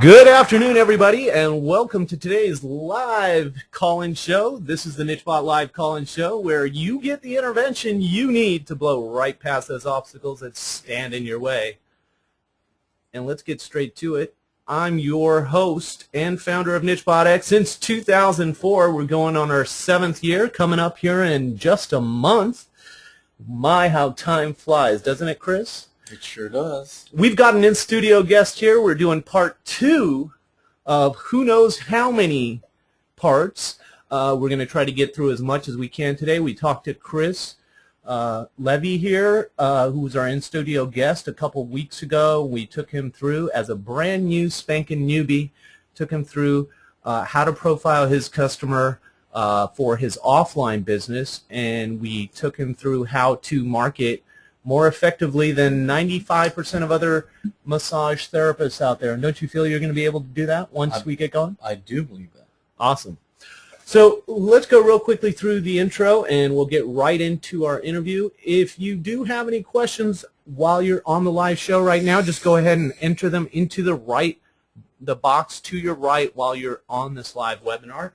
Good afternoon, everybody, and welcome to today's live call-in show. This is the nichebot live call-in show where you get the intervention you need to blow right past those obstacles that stand in your way. And let's get straight to it. I'm your host and founder of nichebot X. Since 2004, we're going on our 7th year, coming up here in just a month. My, how time flies, doesn't it, Chris? It sure does. We've got an in-studio guest here. We're doing part 2 of who knows how many parts. We're going to try to get through as much as we can today. We talked to Chris Levy here, who was our in-studio guest a couple weeks ago. We took him through as a brand new spanking newbie, took him through how to profile his customer for his offline business, and we took him through how to market more effectively than 95% of other massage therapists out there. And don't you feel you're going to be able to do that once we get going? I do believe that. Awesome. So let's go real quickly through the intro, and we'll get right into our interview. If you do have any questions while you're on the live show right now, just go ahead and enter them into the box to your right while you're on this live webinar,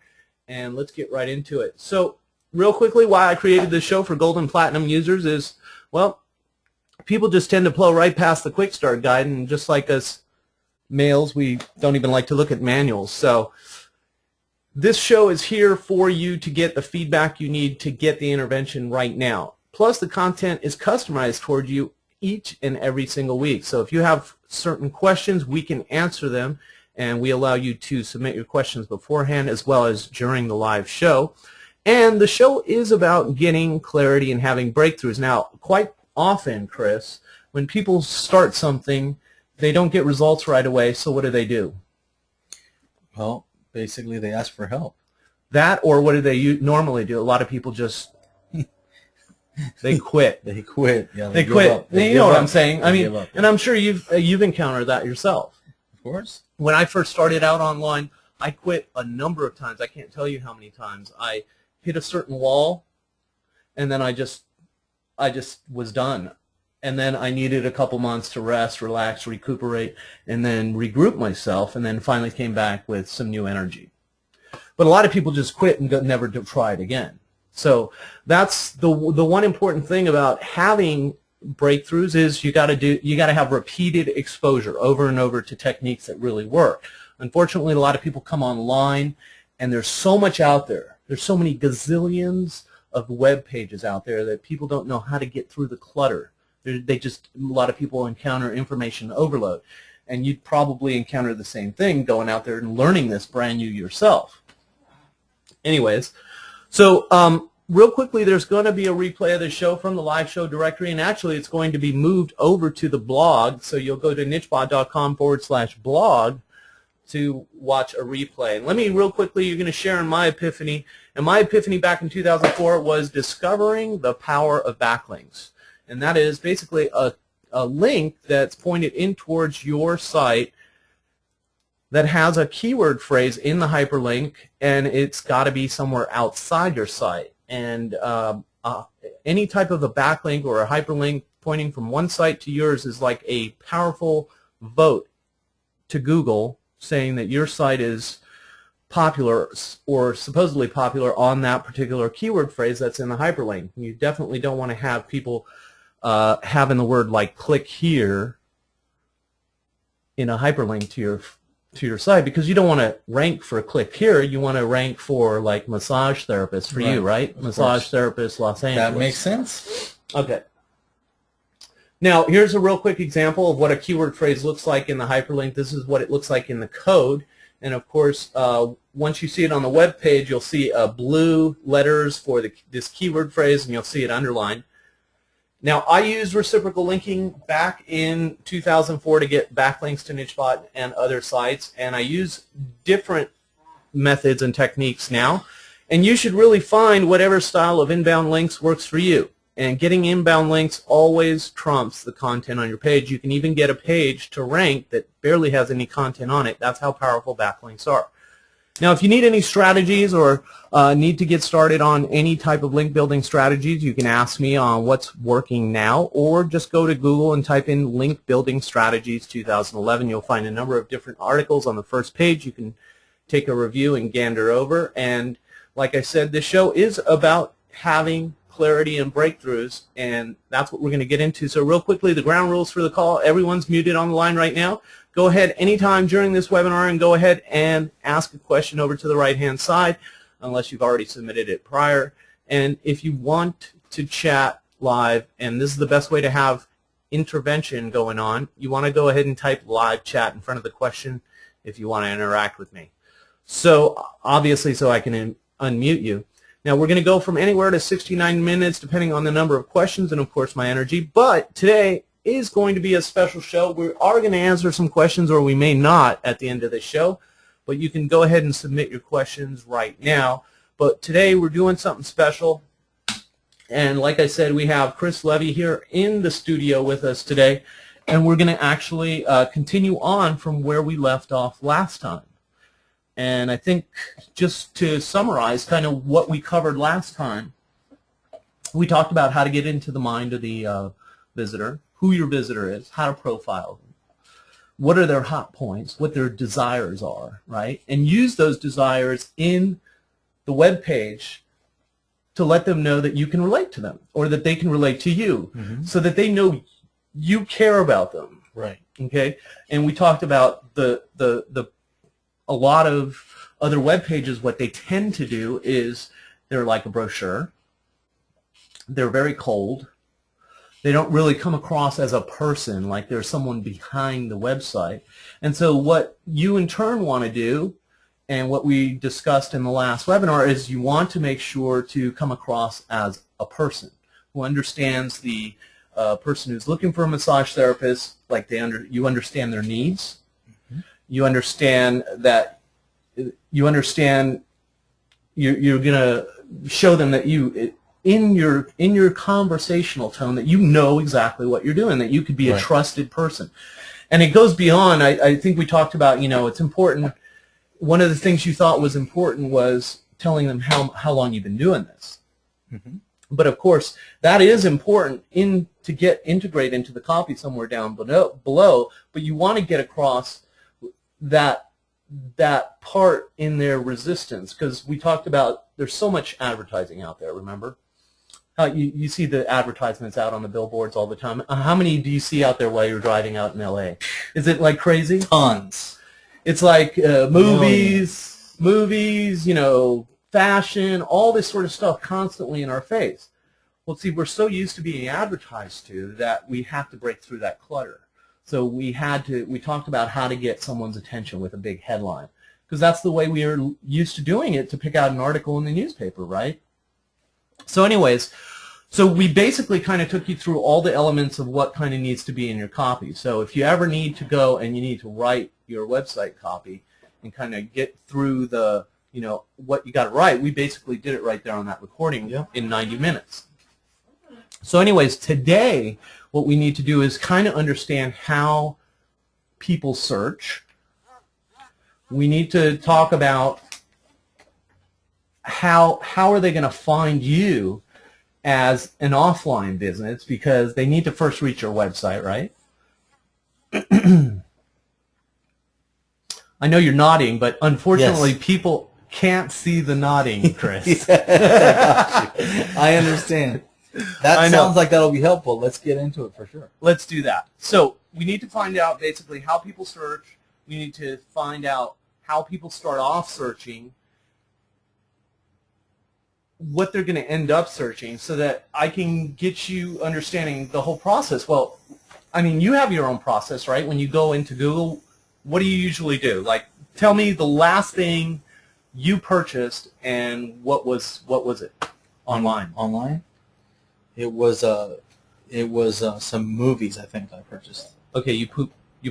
and let's get right into it. So real quickly, why I created this show for Gold and Platinum users is, well, people just tend to blow right past the quick start guide, and just like us males, we don't even like to look at manuals. So this show is here for you to get the feedback you need to get the intervention right now. Plus, the content is customized toward you each and every single week. So if you have certain questions, we can answer them, and we allow you to submit your questions beforehand as well as during the live show. And the show is about getting clarity and having breakthroughs. Now, quite often, Chris, when people start something, they don't get results right away, so what do? Well, basically they ask for help. That, or what do they normally do? A lot of people just, they quit. They quit. Yeah, they quit. You know what I'm saying? I mean, and I'm sure you've encountered that yourself. Of course. When I first started out online, I quit a number of times. I can't tell you how many times. I hit a certain wall, and then I just was done. And then I needed a couple months to rest, relax, recuperate, and then regroup myself, and then finally came back with some new energy. But a lot of people just quit and never try it again. So that's the one important thing about having breakthroughs is you got to have repeated exposure over and over to techniques that really work. Unfortunately, a lot of people come online, and there's so much out there. There's so many gazillions of web pages out there that people don't know how to get through the clutter. A lot of people encounter information overload, and you'd probably encounter the same thing going out there and learning this brand new yourself. Anyways, so real quickly, there's going to be a replay of the show from the live show directory, and actually it's going to be moved over to the blog, so you'll go to nichebot.com/blog to watch a replay. And let me real quickly, you're going to share in my epiphany. And my epiphany back in 2004 was discovering the power of backlinks. And that is basically a link that's pointed in towards your site that has a keyword phrase in the hyperlink, and it's got to be somewhere outside your site. And any type of a backlink or a hyperlink pointing from one site to yours is like a powerful vote to Google saying that your site is popular or supposedly popular on that particular keyword phrase that's in the hyperlink. You definitely don't want to have people having the word like "click here" in a hyperlink to your site, because you don't want to rank for "click here." You want to rank for like massage therapist for you, right? Massage therapist, Los Angeles. That makes sense. Okay. Now, here's a real quick example of what a keyword phrase looks like in the hyperlink. This is what it looks like in the code. And, of course, once you see it on the web page, you'll see blue letters for this keyword phrase, and you'll see it underlined. Now, I used reciprocal linking back in 2004 to get backlinks to nichebot and other sites, and I use different methods and techniques now. And you should really find whatever style of inbound links works for you. And getting inbound links always trumps the content on your page. You can even get a page to rank that barely has any content on it. That's how powerful backlinks are. Now, if you need any strategies or need to get started on any type of link building strategies, you can ask me on what's working now, or just go to Google and type in Link Building Strategies 2011. You'll find a number of different articles on the first page. You can take a review and gander over. And like I said, this show is about having clarity and breakthroughs, and that's what we're going to get into. So real quickly, the ground rules for the call. Everyone's muted on the line right now. Go ahead anytime during this webinar and go ahead and ask a question over to the right-hand side, unless you've already submitted it prior. And if you want to chat live, and this is the best way to have intervention going on, you want to go ahead and type live chat in front of the question if you want to interact with me. So obviously, so I can unmute you. Now, we're going to go from anywhere to 69 minutes, depending on the number of questions and, of course, my energy. But today is going to be a special show. We are going to answer some questions, or we may not at the end of the show. But you can go ahead and submit your questions right now. But today we're doing something special. And like I said, we have Chris Levy here in the studio with us today. And we're going to actually continue on from where we left off last time. And I think just to summarize kind of what we covered last time, we talked about how to get into the mind of the visitor, who your visitor is, how to profile them, what are their hot points, what their desires are, right? And use those desires in the web page to let them know that you can relate to them, or that they can relate to you, so that they know you care about them. Right. Okay? And we talked about a lot of other web pages, what they tend to do is they're like a brochure. They're very cold. They don't really come across as a person, like there's someone behind the website. And so what you in turn want to do, and what we discussed in the last webinar, is you want to make sure to come across as a person who understands the person who's looking for a massage therapist, like you understand their needs. You understand that you're going to show them that in your conversational tone, that you know exactly what you're doing, that you could be a trusted person. And it goes beyond. I think we talked about, it's important. One of the things you thought was important was telling them how long you've been doing this. But of course, that is important to integrate into the copy somewhere down below. But you want to get across that part in their resistance, because we talked about there's so much advertising out there. Remember how you see the advertisements out on the billboards all the time. How many do you see out there while you're driving out in LA? Is it like crazy? Tons. It's like movies, fashion, all this sort of stuff constantly in our face. Well, see, we're so used to being advertised to that we have to break through that clutter. So we talked about how to get someone's attention with a big headline, because that's the way we are used to doing it, to pick out an article in the newspaper, right? So anyways, so we basically kind of took you through all the elements of what kind of needs to be in your copy. So if you ever need to go and you need to write your website copy and kind of get through the, what you got to write, we basically did it right there on that recording in 90 minutes. So anyways, today what we need to do is kind of understand how people search. We need to talk about how are they going to find you as an offline business, because they need to first reach your website, right? I know you're nodding, but unfortunately people can't see the nodding, Chris. I understand. That sounds like that'll be helpful. Let's get into it for sure. Let's do that. So we need to find out basically how people search. We need to find out how people start off searching, what they're going to end up searching, so that I can get you understanding the whole process. Well, I mean, you have your own process, right? When you go into Google, what do you usually do? Like, tell me the last thing you purchased, and what was it online? Online? It was some movies, I think I purchased. Okay, you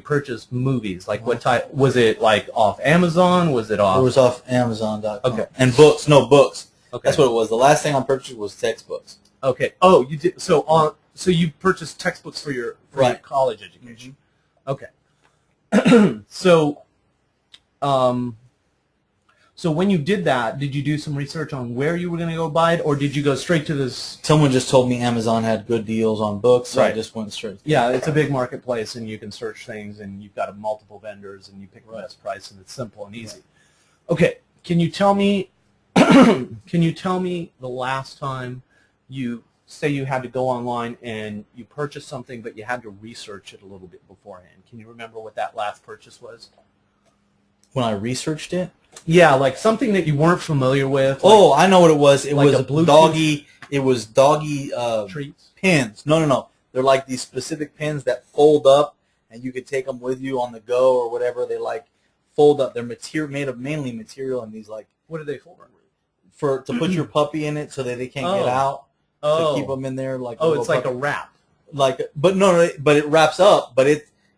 purchased movies. Like what type? Was it like off Amazon? Was it off? It was off Amazon.com. Okay. And books. No, books. Okay. That's what it was. The last thing I purchased was textbooks. Okay. Oh, you did. So you purchased textbooks for your college education. Okay. So, So when you did that, did you do some research on where you were going to go buy it, or did you go straight to this? Someone just told me Amazon had good deals on books, so I Right. just went straight. Yeah, it's a big marketplace, and you can search things, and you've got multiple vendors, and you pick the Right. best price, and it's simple and easy. Okay, can you tell me? Can you tell me the last time you say you had to go online and you purchased something, but you had to research it a little bit beforehand? Can you remember what that last purchase was? When I researched it. Yeah, like something that you weren't familiar with. Oh, I know what it was. It like was a Bluetooth doggy. It was doggy treats. pins. No. They're like these specific pins that fold up, and you could take them with you on the go or whatever. They like fold up. They're made of mainly material, and these like What are they for? to put your puppy in it so that they can't get out. To keep them in there like. It's like a wrap. But it wraps up, but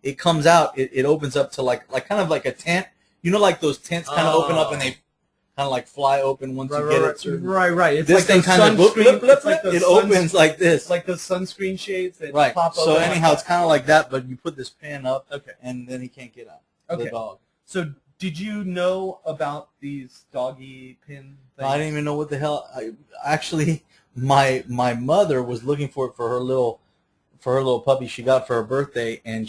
it comes out. It opens up to like kind of like a tent. You know, like those tents kind of open up and they kind of like fly open once you get it. Right. It's this like thing kind of it opens like this. It's like those sunscreen shades that right. pop so open. anyhow, it's kind of like that, but you put this pin up, okay, and then he can't get out. Okay. The dog. So did you know about these doggy pin things? I didn't even know what the hell. Actually, my mother was looking for it for her little puppy she got for her birthday, and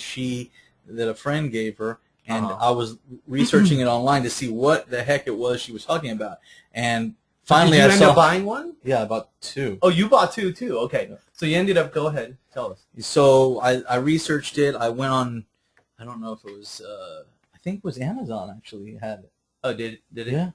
that a friend gave her. And I was researching it online to see what the heck it was she was talking about. And finally, did you end up buying one? Yeah, about 2. Oh, you bought 2 too. Okay. Yeah. So you ended up. Go ahead, tell us. So I researched it. I went on. I don't know if it was. I think it was Amazon actually had it. Oh, did it? Yeah.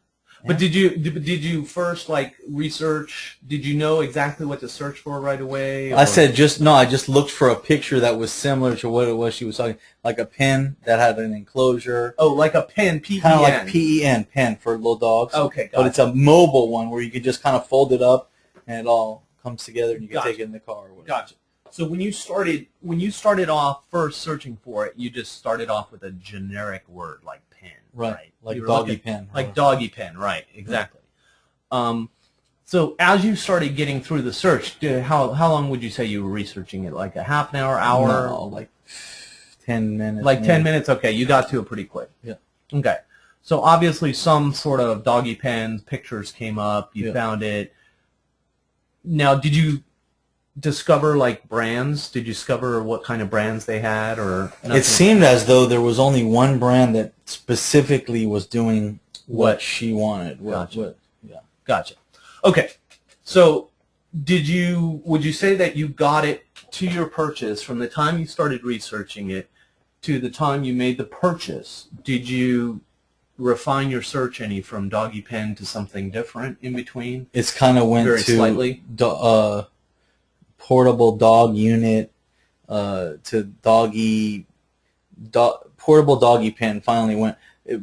But did you first like research? Did you know exactly what to search for right away? Or? I just looked for a picture that was similar to what it was she was talking, like a pen that had an enclosure. Oh, like a pen, P-E-N. Kind of like P-E-N, pen for little dogs. Okay, but it's a mobile one where you can just kind of fold it up and it all comes together and you can take it in the car. Or whatever. Gotcha. So when you started off first searching for it, you just started off with a generic word like pen, right? Like doggy pen. Like doggy pen, right? Exactly. So as you started getting through the search, how long would you say you were researching it? Like a half an hour, hour? No, like 10 minutes. Like 10 minutes? Okay, you got to it pretty quick. Yeah. Okay. So obviously some sort of doggy pen pictures came up. You found it. Now, did you discover like brands? Did you discover what kind of brands they had, or nothing? It seemed as though there was only one brand that specifically was doing what she wanted. Gotcha. Gotcha. Okay. So would you say that you got it to your purchase from the time you started researching it to the time you made the purchase? Did you refine your search any from doggy pen to something different in between? It's kind of went very to slightly. Portable dog unit to portable doggy pen. Finally went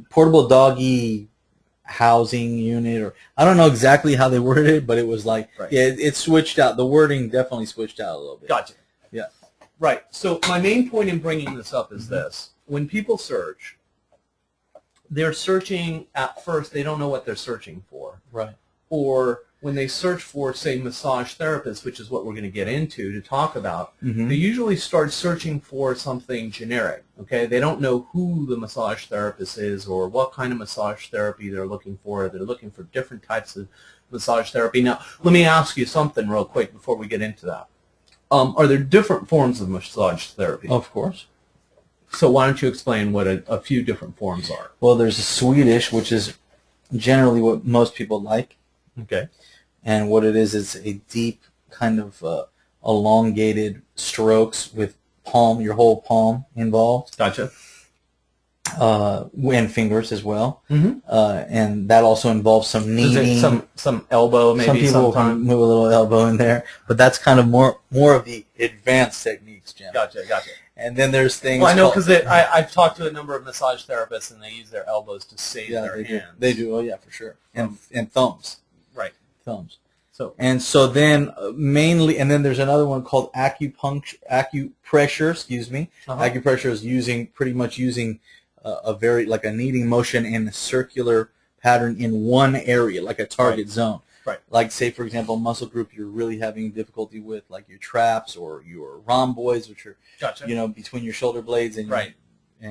portable doggy housing unit, or I don't know exactly how they worded it, but it was like it switched out. The wording definitely switched out a little bit. Gotcha. Yeah. Right. So my main point in bringing this up is this: when people search, they're searching at first. They don't know what they're searching for. Right. Or when they search for, say, massage therapist, which is what we're going to get into to talk about, they usually start searching for something generic, okay? They don't know who the massage therapist is or what kind of massage therapy they're looking for. They're looking for different types of massage therapy. Now, let me ask you something real quick before we get into that. Are there different forms of massage therapy? Of course. So why don't you explain what a few different forms are? Well, there's a Swedish, which is generally what most people like. Okay. And what it is a deep kind of elongated strokes with your whole palm involved. Gotcha. And fingers as well. And that also involves some kneading. Some elbow maybe. Some people can move a little elbow in there, but that's kind of more of the advanced techniques, Jim. Gotcha. And then there's things. Well, I know because I've talked to a number of massage therapists, and they use their elbows to save their hands. They do. Oh yeah, for sure. And thumbs. Right. Thumbs. So then mainly, and then there's another one called acupressure. Excuse me. Acupressure is pretty much using a very like a kneading motion in a circular pattern in one area, like a target zone. Right. Like say for example, muscle group you're really having difficulty with, like your traps or your rhomboids, which are between your shoulder blades and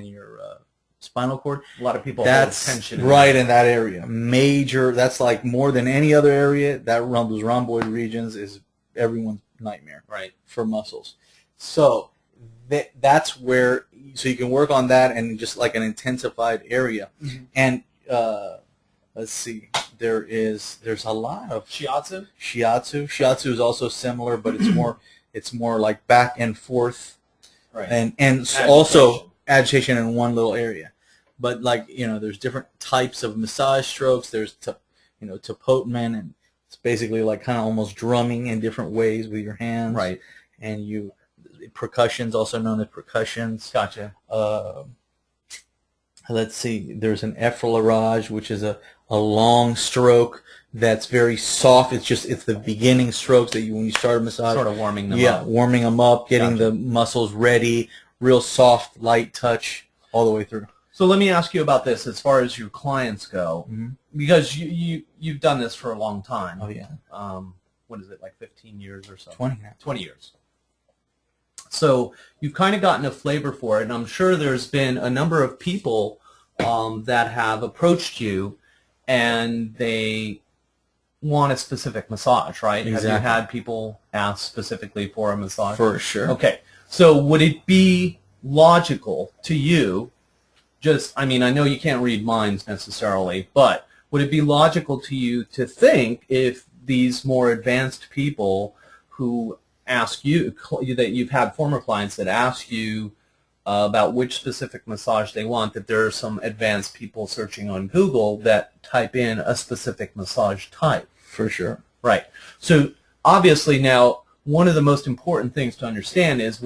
your spinal cord. A lot of people That's hold tension right in that area. Major. That's like more than any other area. That around those rhomboid regions is everyone's nightmare. Right. For muscles. So that's where. So you can work on that and just like an intensified area. Mm-hmm. And let's see. There's a lot of shiatsu. Shiatsu is also similar, but it's more like back and forth. Right. And also agitation in one little area. But like, there's different types of massage strokes. There's Tapotement, and it's basically like kind of almost drumming in different ways with your hands. Right. And percussions, also known as percussions. Gotcha. Let's see. There's an effleurage, which is a long stroke that's very soft. It's the beginning strokes that when you start a massage. Sort of warming them up. Yeah, warming them up, getting the muscles ready, real soft, light touch all the way through. So let me ask you about this as far as your clients go, because you've done this for a long time. Oh, yeah. What is it, like 15 years or so? 20 now. 20 years. So you've kind of gotten a flavor for it, and I'm sure there's been a number of people that have approached you, and they want a specific massage, right? Exactly. Have you had people ask specifically for a massage? For sure. Okay. So would it be logical to you, I know you can't read minds necessarily, but would it be logical to you to think if these more advanced people who ask you, that you've had former clients that ask you about which specific massage they want, that there are some advanced people searching on Google that type in a specific massage type? For sure. Right. So obviously now one of the most important things to understand is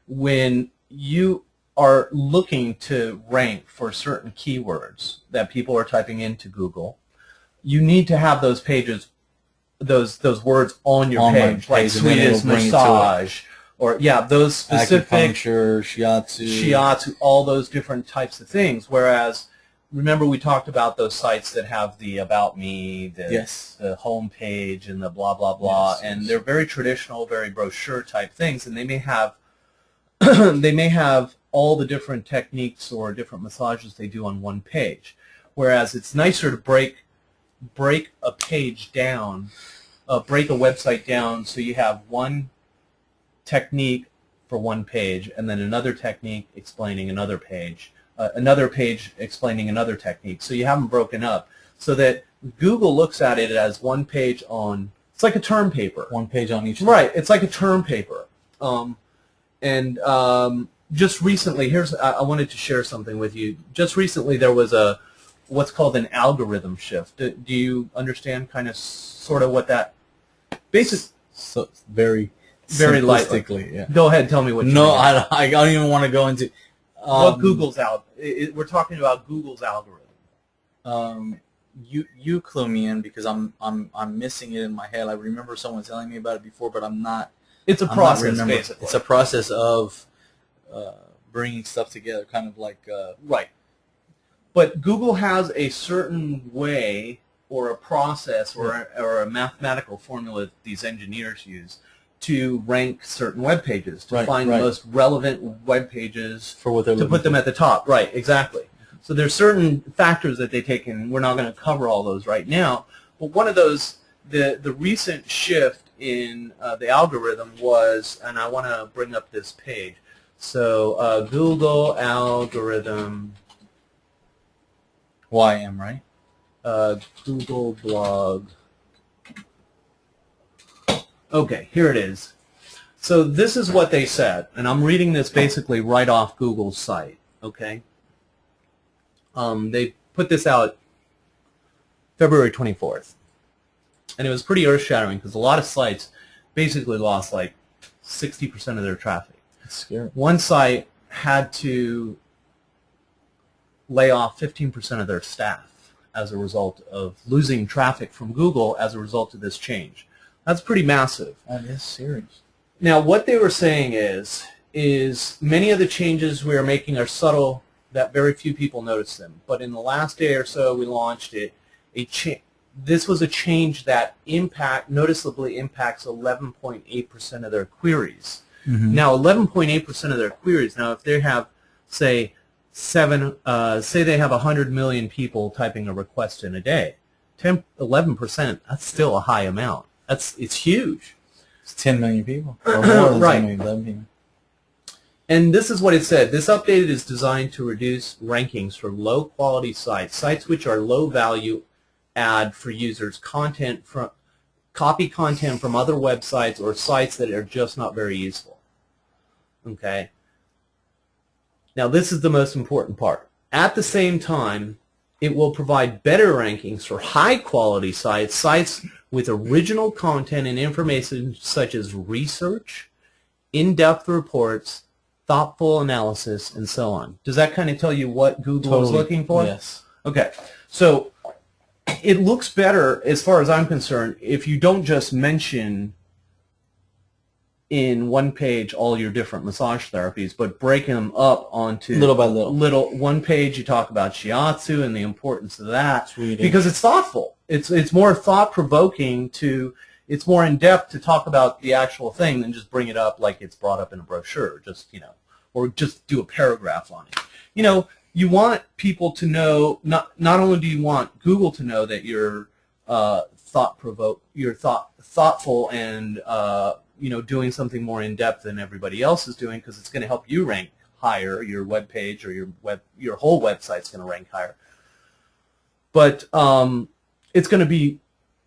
when you are looking to rank for certain keywords that people are typing into Google, you need to have those pages, those words on your page, like Swedish massage, or those specific acupuncture, shiatsu, all those different types of things. Whereas, remember we talked about those sites that have the About Me, the home page, and the blah blah blah, and they're very traditional, very brochure type things, and they may have all the different techniques or different massages they do on one page. Whereas it's nicer to break a page down, break a website down so you have one technique for one page and then another technique explaining another page explaining another technique. So you have them broken up so that Google looks at it as one page on, it's like a term paper. One page on each. Right, it's like a term paper. Just recently, I wanted to share something with you. Just recently there was what's called an algorithm shift. Do you understand kind of sort of what that So very simplistically, yeah. Go ahead, tell me what you No, mean. I don't even want to go into what Google's we're talking about Google's algorithm. You clue me in because I'm missing it in my head. I remember someone telling me about it before, but I'm not. It's a process, basically. It's a process of bringing stuff together, kind of like right. But Google has a certain way or a process or a mathematical formula that these engineers use to rank certain web pages, to find the most relevant web pages for what they're to put them at the top. Right, exactly. So there's certain factors that they take in. We're not going to cover all those right now. But one of those, the recent shift in the algorithm was, and I want to bring up this page. So Google algorithm. YM, right? Google blog. Okay, here it is. So this is what they said, and I'm reading this basically right off Google's site, okay? They put this out February 24th, and it was pretty earth-shattering because a lot of sites basically lost like 60% of their traffic. That's scary. One site had to lay off 15% of their staff as a result of losing traffic from Google as a result of this change. That's pretty massive. That is serious. Now, what they were saying is many of the changes we are making are subtle, that very few people notice them. But in the last day or so, we launched it. This was a change that noticeably impacts 11.8% of their queries. Mm-hmm. Now, 11.8% of their queries. Now, if they have, say, say they have 100 million people typing a request in a day. 11%, that's still a high amount. It's huge. It's 10 million people, or more than Right. 10 million, 11 people. And this is what it said. This update is designed to reduce rankings for low-quality sites which are low-value add for users, copy content from other websites or sites that are just not very useful. Okay. Now this is the most important part. At the same time, it will provide better rankings for high-quality sites with original content and information such as research, in-depth reports, thoughtful analysis, and so on. Does that kind of tell you what Google is looking for? Yes. Okay. So it looks better, as far as I'm concerned, if you don't just mention in one page all your different massage therapies, but break them up onto little by little. One page you talk about shiatsu and the importance of that, Swedish. because it's thoughtful. It's more thought-provoking it's more in-depth to talk about the actual thing than just bring it up like it's brought up in a brochure, or just do a paragraph on it. You want people to know, not only do you want Google to know that you're thoughtful and doing something more in-depth than everybody else is doing, because it's going to help you rank higher. Your web page or your whole website's going to rank higher. But it's going to be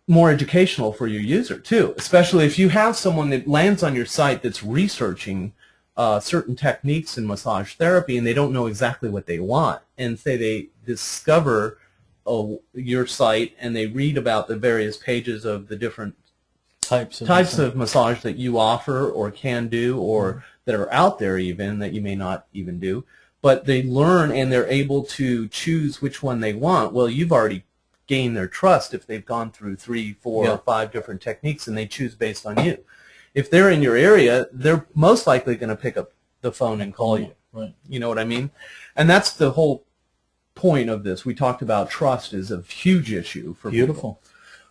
more educational for your user too, especially if you have someone that lands on your site that's researching certain techniques in massage therapy and they don't know exactly what they want, and say they discover your site and they read about the various pages of the different types of massage that you offer or can do, or that are out there even that you may not even do, but they learn and they're able to choose which one they want. Well, you've already gained their trust if they've gone through 3, 4, or 5 different techniques and they choose based on you. If they're in your area, they're most likely going to pick up the phone and call you. Right. You know what I mean? And that's the whole point of this. We talked about trust is a huge issue for people.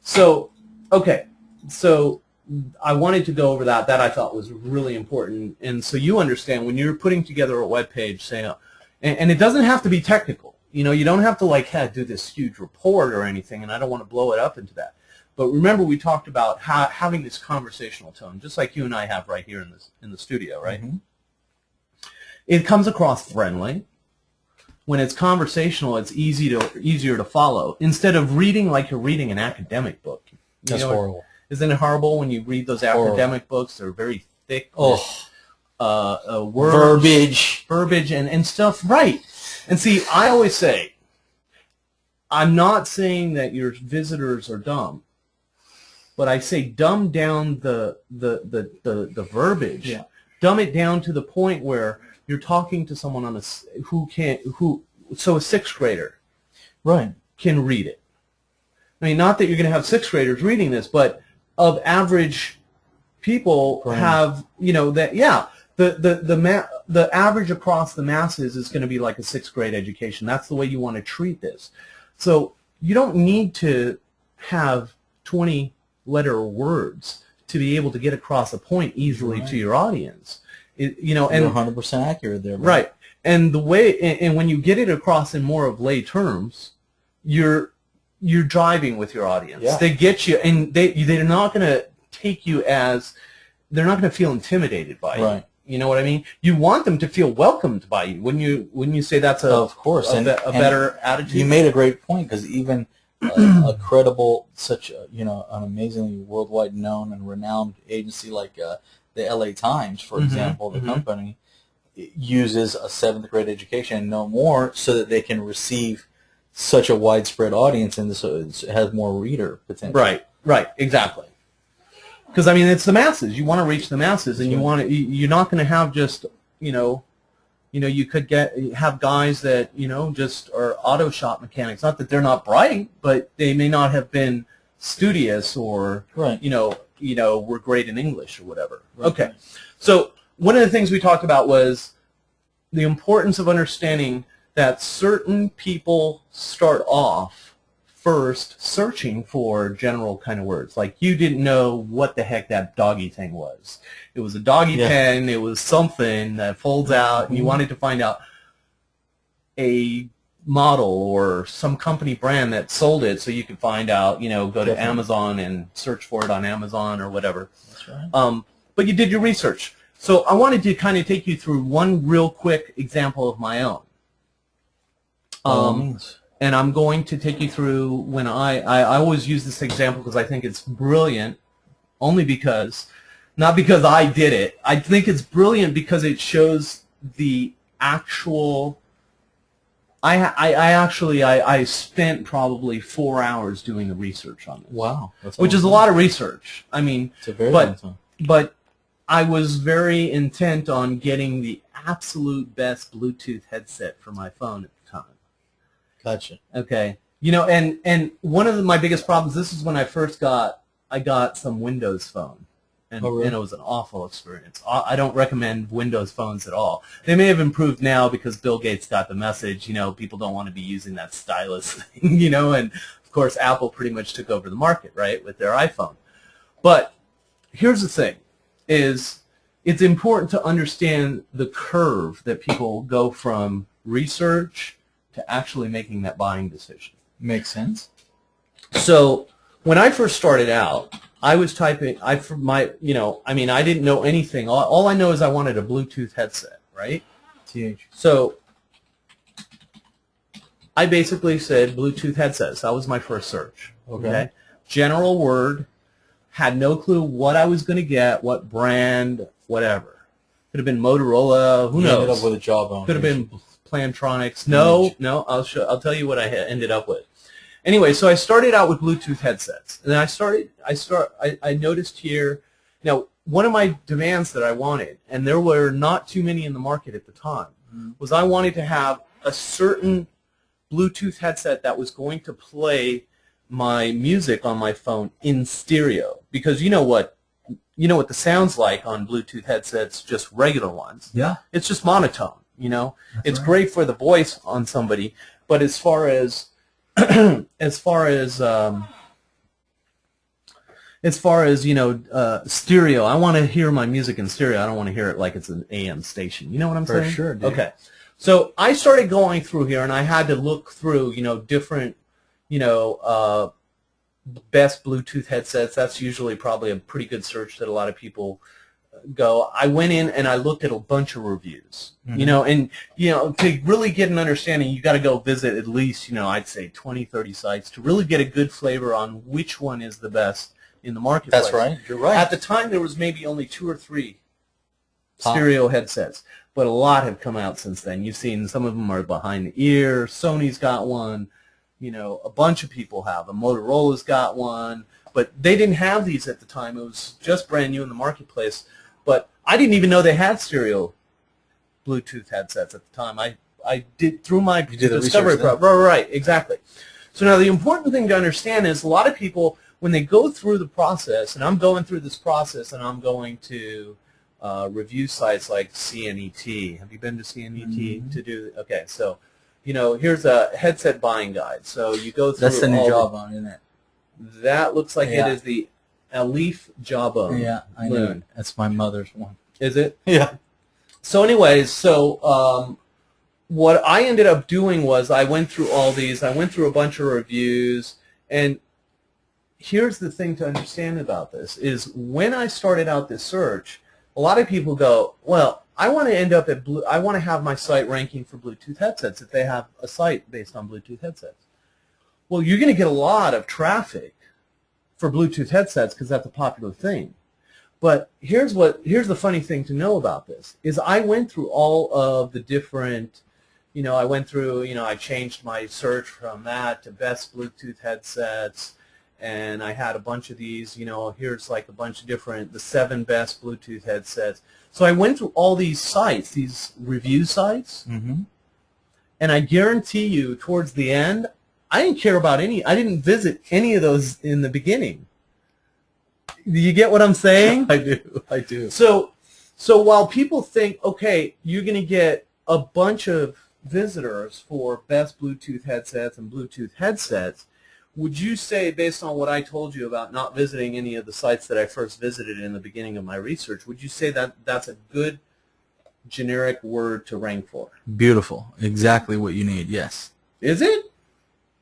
So, okay. So I wanted to go over that. That I thought was really important. And so you understand when you're putting together a web page, say, and it doesn't have to be technical. You don't have to do this huge report or anything, and I don't want to blow it up into that. But remember, we talked about having this conversational tone, just like you and I have right here in the studio, right? Mm-hmm. It comes across friendly. When it's conversational, it's easier to follow. Instead of reading like you're reading an academic book. That's horrible. Isn't it horrible when you read those academic books? They're very thick. Words, verbiage, and stuff. Right. And see, I always say, I'm not saying that your visitors are dumb, but I say dumb down the verbiage. Yeah. Dumb it down to the point where you're talking to someone so a sixth grader, right, can read it. I mean, not that you're going to have sixth graders reading this, but of average people have, the average across the masses is going to be like a sixth grade education. That's the way you want to treat this. So you don't need to have 20-letter words to be able to get across a point easily to your audience. And you're 100% accurate there. Right. And the way, and when you get it across in more of lay terms, you're driving with your audience. Yeah. They get you, and they're not going to take you as, they're not going to feel intimidated by you. Right. You know what I mean? You want them to feel welcomed by you. Wouldn't you say that's a better attitude? You made a great point, because even a credible, an amazingly worldwide known and renowned agency like the LA Times, for example, the company, uses a 7th grade education and no more, so that they can receive such a widespread audience, and so it has more reader potential. Right, exactly. Because I mean, it's the masses. You want to reach the masses, and you're not going to have just you could have guys that just are auto shop mechanics. Not that they're not bright, but they may not have been studious or were great in English or whatever. Right. Okay, so one of the things we talked about was the importance of understanding that certain people start off first searching for general kind of words. Like, you didn't know what the heck that doggy thing was. It was a doggy pen, it was something that folds out, and you wanted to find out. a model or some company brand that sold it, so you could find out, go to Amazon and search for it on Amazon or whatever. That's right. But you did your research. So I wanted to kind of take you through one real quick example of my own. And I'm going to take you through when I always use this example because I think it's brilliant, only because, not because I did it. I think it's brilliant because it shows the actual. I spent probably 4 hours doing the research on this. Wow, that's which is a lot of research. I mean, it's a very long time. But I was very intent on getting the absolute best Bluetooth headset for my phone at the time. Gotcha. Okay. And one of my biggest problems, this is when I got some Windows phone. And, oh, really? And it was an awful experience. I don't recommend Windows phones at all. They may have improved now because Bill Gates got the message, people don't want to be using that stylus thing, and of course Apple pretty much took over the market, right, with their iPhone. But here's the thing, is it's important to understand the curve that people go from research to actually making that buying decision. Makes sense. So when I first started out, I was typing, I didn't know anything. All I know is I wanted a Bluetooth headset, right? So I basically said Bluetooth headsets. That was my first search. Okay. General word, had no clue what I was going to get, what brand, whatever. Could have been Motorola, who knows? Ended up with a Jawbone. Could have been Plantronics. No, I'll tell you what I ended up with. Anyway, so I started out with Bluetooth headsets, and then I noticed here, now one of my demands that I wanted, and there were not too many in the market at the time, was I wanted to have a certain Bluetooth headset that was going to play my music on my phone in stereo, because you know what the sound's like on Bluetooth headsets, just regular ones. Yeah. It's just monotone, That's it's right. great for the voice on somebody, but as far as stereo, I want to hear my music in stereo. I don't want to hear it like it's an AM station. You know what I'm saying? For sure, dude. Okay. So I started going through here, and I had to look through, different, best Bluetooth headsets. That's usually probably a pretty good search that a lot of people go. I went in and I looked at a bunch of reviews, and to really get an understanding, you got to go visit at least, I'd say 20, 30 sites to really get a good flavor on which one is the best in the marketplace. That's right. You're right. At the time, there was maybe only 2 or 3 stereo headsets, but a lot have come out since then. You've seen some of them are behind the ear. Sony's got one. A bunch of people have them. Motorola's got one, but they didn't have these at the time. It was just brand new in the marketplace. But I didn't even know they had stereo Bluetooth headsets at the time. I did through my discovery process. Right, exactly. So now the important thing to understand is a lot of people, when they go through the process, and I'm going through this process, and I'm going to review sites like CNET. Have you been to CNET to do? Okay, so here's a headset buying guide. So you go through. That's the new Jawbone, isn't it? That looks like it is the Elif Jawbone. Yeah, I know it. That's my mother's one. Is it? Yeah. So anyways, what I ended up doing was I went through all these. I went through a bunch of reviews, and here's the thing to understand about this is when I started out this search, a lot of people go, well, I want to end up at I want to have my site ranking for Bluetooth headsets if they have a site based on Bluetooth headsets. Well, you're going to get a lot of traffic for Bluetooth headsets because that's a popular thing. But here's the funny thing to know about this is I went through all of the different, I changed my search from that to best Bluetooth headsets, and I had a bunch of these, here's like a bunch of different, the 7 best Bluetooth headsets. So I went through all these sites, these review sites, and I guarantee you towards the end, I didn't care about I didn't visit any of those in the beginning. Do you get what I'm saying? I do. So while people think, okay, you're going to get a bunch of visitors for best Bluetooth headsets and Bluetooth headsets, would you say, based on what I told you about not visiting any of the sites that I first visited in the beginning of my research, would you say that that's a good generic word to rank for. Beautiful. Exactly what you need. Yes. Is it?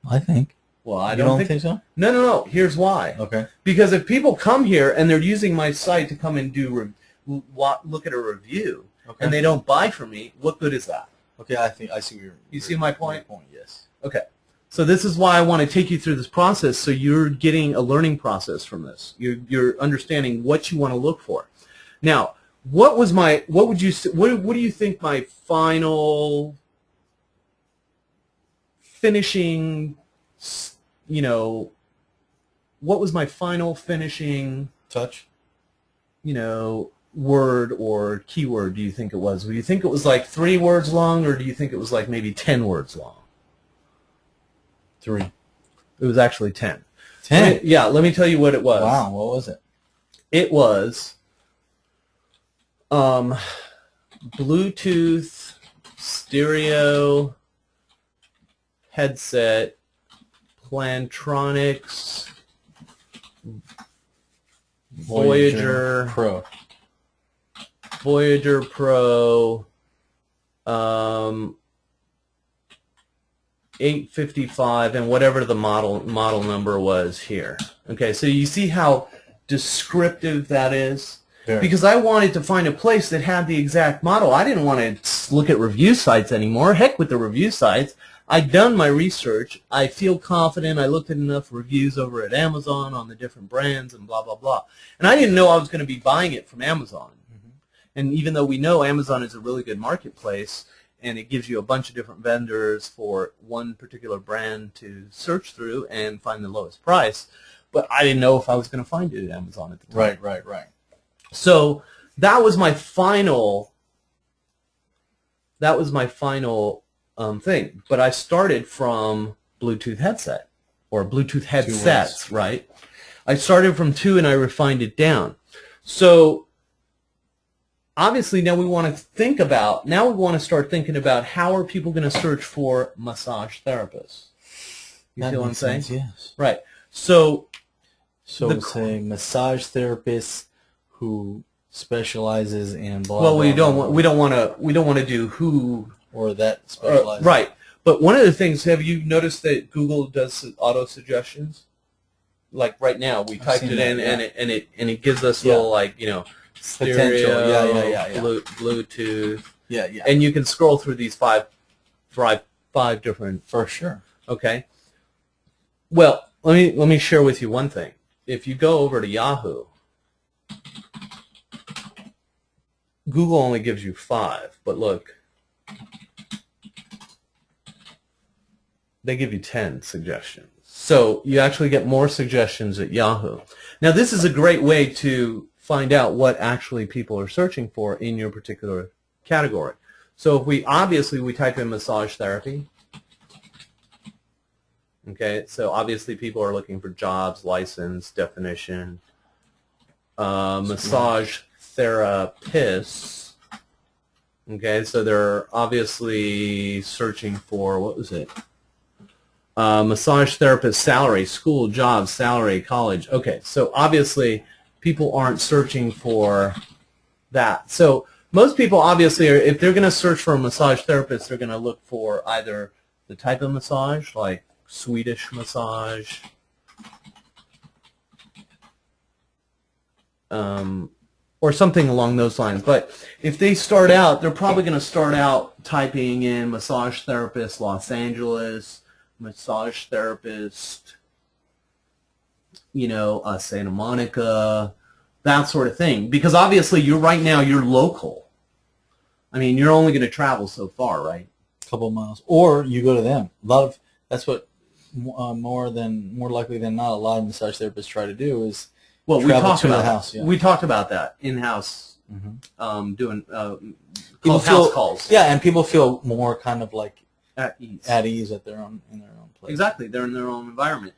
I think. Well, I You don't think so? No. Here's why. Okay. Because if people come here and they're using my site to come and do look at a review, Okay. and they don't buy from me, what good is that? Okay, I think I see your. You see my point? Yes. Okay. So this is why I want to take you through this process, so you're getting a learning process from this. You're understanding what you want to look for. Now, what do you think my final finishing, what was my final finishing touch? Word or keyword do you think it was? Do you think it was like 3 words long, or do you think it was like maybe 10 words long? 3. It was actually 10. 10? Let me tell you what it was. Wow, what was it? It was Bluetooth stereo headset, Plantronics, Voyager Pro. Voyager Pro, 855, and whatever the model number was here. Okay, so you see how descriptive that is? Very. Because I wanted to find a place that had the exact model. I didn't want to look at review sites anymore. Heck with the review sites. I'd done my research. I feel confident. I looked at enough reviews over at Amazon on the different brands and blah, blah, blah. And I didn't know I was going to be buying it from Amazon. Mm-hmm. And even though we know Amazon is a really good marketplace, and it gives you a bunch of different vendors for one particular brand to search through and find the lowest price, but I didn't know if I was going to find it at Amazon at the time. Right. So that was my final thing. But I started from Bluetooth headset, or Bluetooth headsets, right? I started from 2 and I refined it down. So obviously now we want to start thinking about how are people going to search for massage therapists. You feel what I'm saying? Yes. Right. So it's a massage therapist who specializes in blah. Well, we blah, don't want to do who or that specializes. Right. But one of the things, have you noticed that Google does auto suggestions? Like right now, we typed it in, and it gives us little stereo, Bluetooth. Yeah. And you can scroll through these five different. For sure. Okay. Well, let me share with you one thing. If you go over to Yahoo, Google only gives you 5, but look, they give you 10 suggestions. So you actually get more suggestions at Yahoo. Now, this is a great way to find out what actually people are searching for in your particular category. So if we type in massage therapy. Okay, so obviously people are looking for jobs, license, definition, massage therapists. Okay, so they're obviously searching for, what was it? Massage therapist salary, school, job, salary, college. Okay, so obviously people aren't searching for that. So most people obviously are, if they're going to search for a massage therapist, they're going to look for either the type of massage, like Swedish massage, or something along those lines. But if they start out, they're probably going to start out typing in massage therapist Los Angeles, massage therapist, Santa Monica, that sort of thing. Because obviously right now you're local. I mean, you're only going to travel so far, right? A couple of miles. Or you go to them. That's what more likely than not a lot of massage therapists try to do is we talked about house. Yeah. We talked about that in-house, doing house calls. Yeah, and people feel more kind of like at ease in their own place. Exactly, they're in their own environment.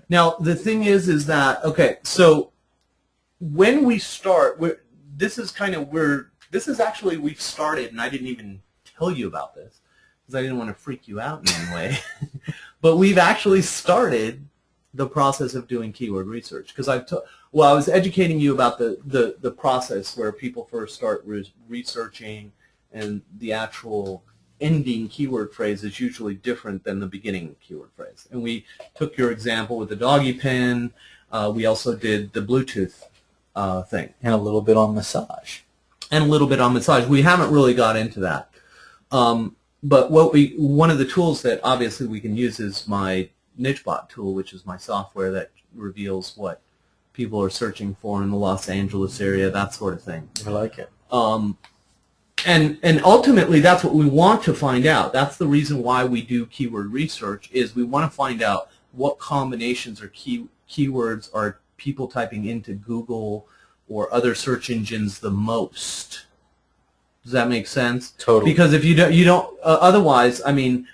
Now the thing is that so when we start, this is actually we've started, and I didn't even tell you about this because I didn't want to freak you out in any way. But we've actually started the process of doing keyword research because I was educating you about the process where people first start researching and the actual ending keyword phrase is usually different than the beginning keyword phrase. And we took your example with the doggy pen. We also did the Bluetooth thing. And a little bit on massage. And a little bit on massage. We haven't really got into that. But one of the tools that obviously we can use is my nichebot tool, which is my software that reveals what people are searching for in the Los Angeles area, that sort of thing. I like it. And ultimately, that's what we want to find out. That's the reason why we do keyword research, is we want to find out what combinations or keywords are people typing into Google or other search engines the most. Does that make sense? Totally. Because if you don't, otherwise, I mean,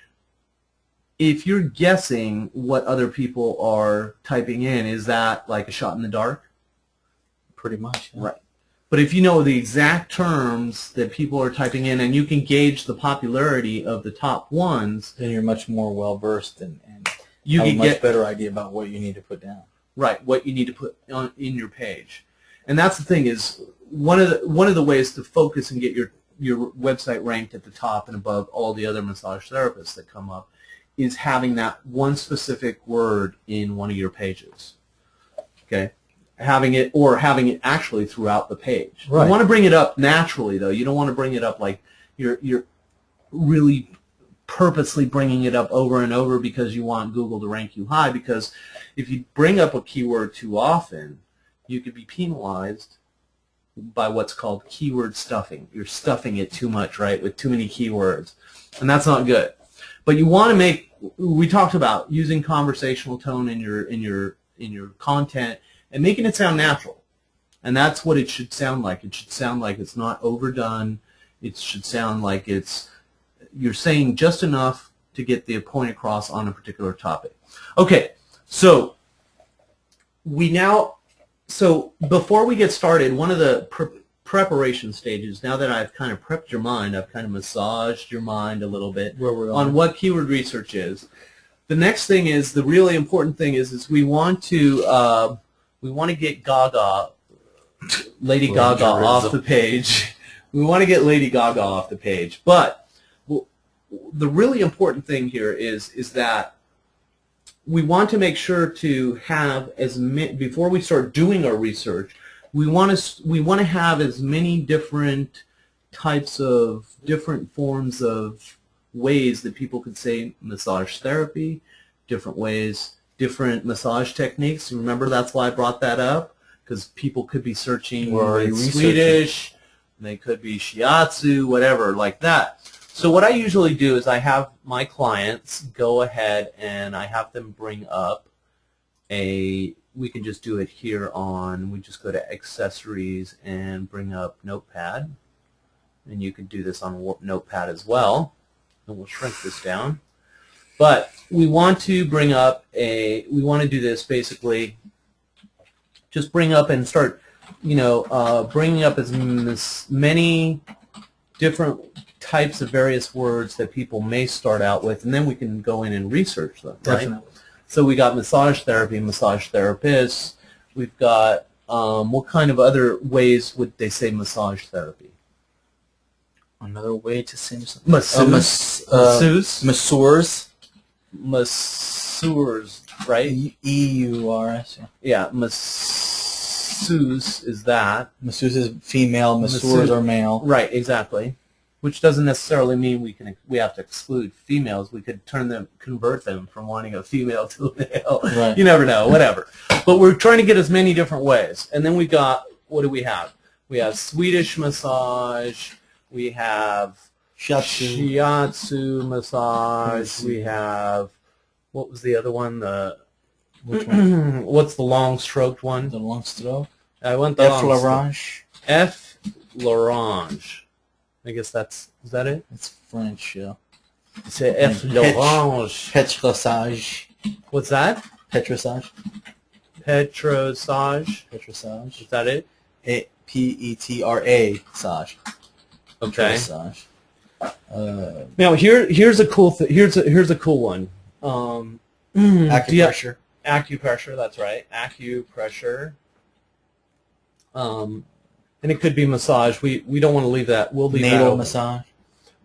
if you're guessing what other people are typing in, is that like a shot in the dark? Pretty much. Yeah. Right. But if you know the exact terms that people are typing in, and you can gauge the popularity of the top ones, then you're much more well versed and you have can a much get better idea about what you need to put down. Right, what you need to put in your page. And that's the thing, is one of the ways to focus and get your website ranked at the top and above all the other massage therapists that come up is having that one specific word in one of your pages. Okay? Having it actually throughout the page. Right. You want to bring it up naturally, though. You don't want to bring it up like you're really purposely bringing it up over and over because you want Google to rank you high, because if you bring up a keyword too often, you could be penalized by what's called keyword stuffing. You're stuffing it too much, right, with too many keywords, and that's not good. But you want to make, we talked about using conversational tone in your content and making it sound natural. And that's what it should sound like. It should sound like it's not overdone. It should sound like you're saying just enough to get the point across on a particular topic. Okay, so before we get started, one of the preparation stages, now that I've kind of prepped your mind, I've kind of massaged your mind a little bit on what keyword research is. The next thing is, the really important thing is we want to get Lady Gaga off the page. We want to get Lady Gaga off the page. But the really important thing here is that we want to make sure to have before we start doing our research, we want to have as many different types of different forms of ways that people could say massage therapy, different ways, different massage techniques. Remember, that's why I brought that up, because people could be searching in Swedish, and they could be shiatsu, whatever, like that. So what I usually do is I have my clients go ahead and I have them bring up we can just do it here we just go to accessories and bring up Notepad. And you could do this on Notepad as well. And we'll shrink this down. But we want to bring up we want to do this basically, just bring up and start, bringing up as many different types of various words that people may start out with, and then we can go in and research them, right? Definitely. So we got massage therapy, massage therapists. We've got, what kind of other ways would they say massage therapy? Another way to say masseuse. Masseurs. Masseurs, right? E-U-R-S. Yeah, masseuse is that. Masseuse is female, masseurs are male. Right, exactly. Which doesn't necessarily mean we have to exclude females. We could convert them from wanting a female to a male. Right. You never know, whatever. But we're trying to get as many different ways. And then we got, what do we have? We have Swedish massage. We have shiatsu massage. We have, what was the other one? Which one? What's the long stroked one? The long stroke. I went the long Effleurage. Effleurage. I guess is that it? It's French, yeah. C'est effleurage. Petrissage. What's that? Petrissage. Petrissage. Petrissage. Is that it? P-E-T-R-A-sage. Okay. Petrissage. Now here's a cool here's a cool one. Acupressure. Acupressure. That's right. Acupressure. And it could be massage. We don't want to leave that. We'll leave natal that massage.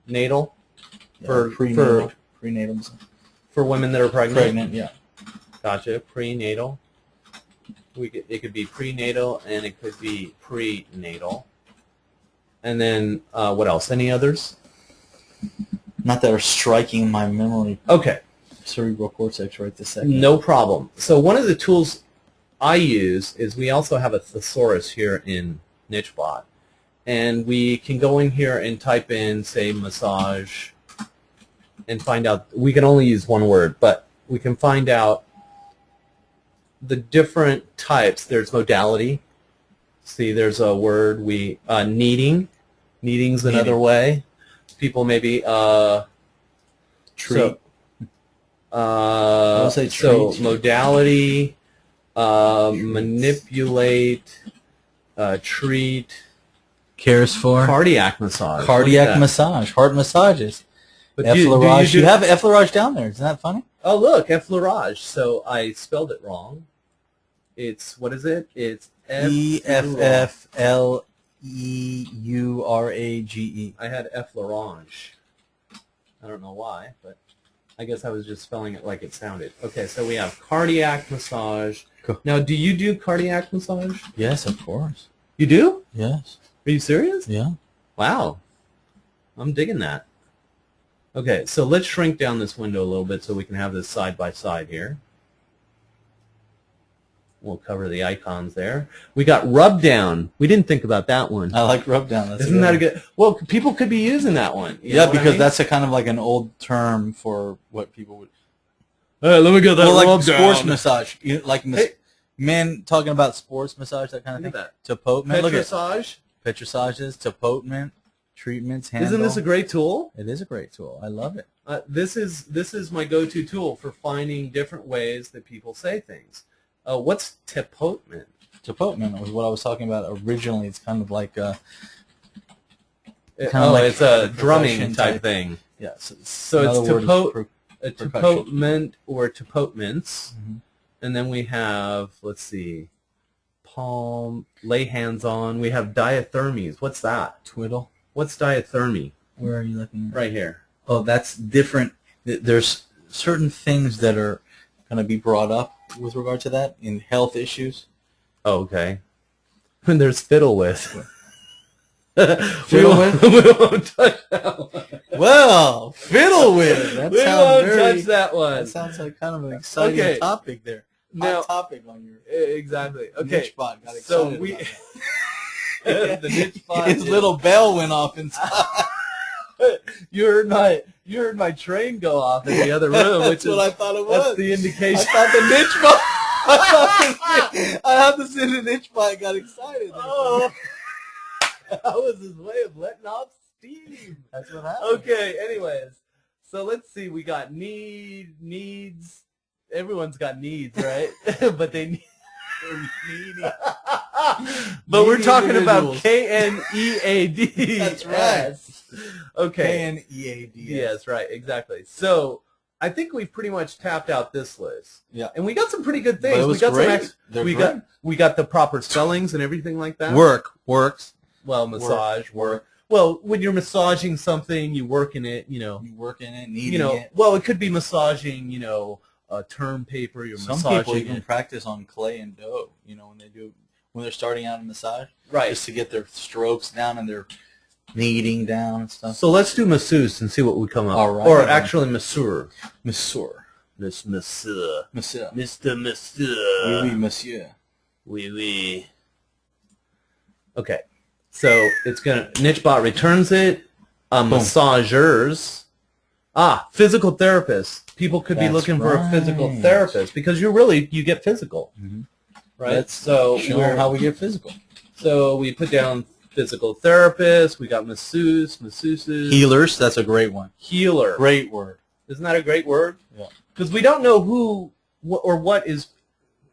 natal Yeah, for prenatal. for women that are pregnant. Pregnant, yeah. Gotcha. Prenatal. It could be prenatal and it could be prenatal. And then what else? Any others? Not that are striking my memory. Okay. Cerebral cortex right this second. No problem. So one of the tools I use is we also have a thesaurus here in nichebot. And we can go in here and type in, say, massage, and find out. We can only use one word, but we can find out the different types. There's modality. See, there's a word kneading. Kneading's another way. People maybe treat. So modality, manipulate, treat. Cares for. Cardiac massage. Cardiac massage. Heart massages. But effleurage. You have effleurage down there. Isn't that funny? Oh, look, effleurage. So I spelled it wrong. It's, what is it? It's EFFLEURAGE. I had effleurage. I don't know why, but I guess I was just spelling it like it sounded. Okay, so we have cardiac massage. Cool. Now, do you do cardiac massage? Yes, of course. You do? Yes. Are you serious? Yeah. Wow. I'm digging that. Okay, so let's shrink down this window a little bit so we can have this side by side here. We'll cover the icons there. We got rub down. We didn't think about that one. I like rub down. Isn't that a good? Well, people could be using that one. Yeah, because that's a kind of like an old term for what people would. Hey, let me get that well, like rub sports down. massage, like men talking about sports massage, that kind of Look thing. at that. Tapotement. Look at Massage. pet massages, tapotement, treatments. Handle. Isn't this a great tool? It is a great tool. I love it. This is my go-to tool for finding different ways that people say things. What's tapotement? Tapotement was what I was talking about originally. It's kind of like it's a drumming type thing. Yeah. So it's tapotement or tapotements. Mm-hmm. And then we have, let's see, palm, lay hands on. We have diathermies. What's that? Twiddle. What's diathermy? Where are you looking? Right here. Oh, that's different. There's certain things that are going to be brought up with regard to that in health issues. Oh, okay. And there's fiddle with. Fiddle with? We won't touch that one. Well, fiddle with. That we won't touch that one. That sounds like kind of an exciting topic there. Now, hot topic on your exactly. Okay. nichebot got excited. So the nichebot. His little bell went off inside. You heard my train go off in the other room, which is what I thought it was. That's the indication. I thought the nichebot. I have to say the nichebot got excited. Oh, that was his way of letting off steam. That's what happened. Okay. Anyways, so let's see. We got needs. Everyone's got needs, right? But they need. Needy. But we're talking about KNEAD. That's right. Okay. KNEAD. Yes, right, exactly. So I think we've pretty much tapped out this list. Yeah. And we got some pretty good things. But it was great. We got the proper spellings and everything like that. Works. Well, massage, work. Well, when you're massaging something, you work in it, You work in it, kneading it. Well, it could be massaging, term paper. You're Some massaging people even it. practice on clay and dough, when they're starting out in massage. Right. Just to get their strokes down and their kneading down and stuff. So let's do masseuse and see what we come up. All right. Or actually masseur. Masseur. Miss Masseur. Masseur. Mr. Masseur. Oui, oui, monsieur. Oui, oui. Okay. So it's going to, nichebot returns it. Massagers. Physical therapists. People could be looking for a physical therapist because you get physical. Mm-hmm. Right? Let's show them how we get physical. So we put down physical therapist. We got masseuse, masseuses. Healers. That's a great one. Healer. Great word. Isn't that a great word? Yeah. Because we don't know who or what is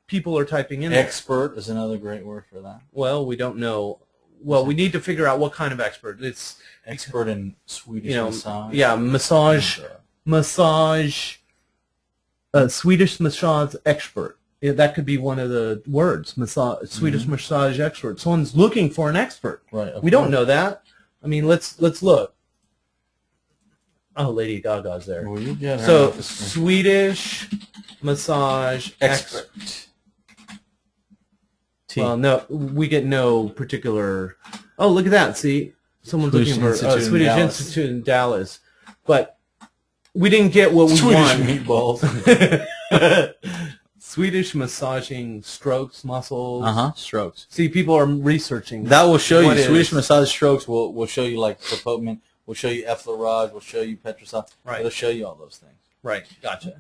people are typing in. Expert is another great word for that. Well, we don't know. Well, we need to figure out what kind of expert. It's expert in Swedish massage. Yeah, massage, Swedish massage expert. Yeah, that could be one of the words. Swedish massage expert. Someone's looking for an expert. Right. We don't know that. I mean, let's look. Oh, Lady Gaga's there. Well, you get her. So Swedish massage expert. Well, no, we get no particular. Oh, look at that! See, someone's looking for Swedish Institute in Dallas, but we didn't get what we want. Meatballs. Swedish massaging strokes, muscles. Strokes. See, people are researching. That will show you. Swedish massage strokes will show you like Propotement. We'll show you effleurage. We'll show you petrosal. Right. It'll show you all those things. Right. Gotcha.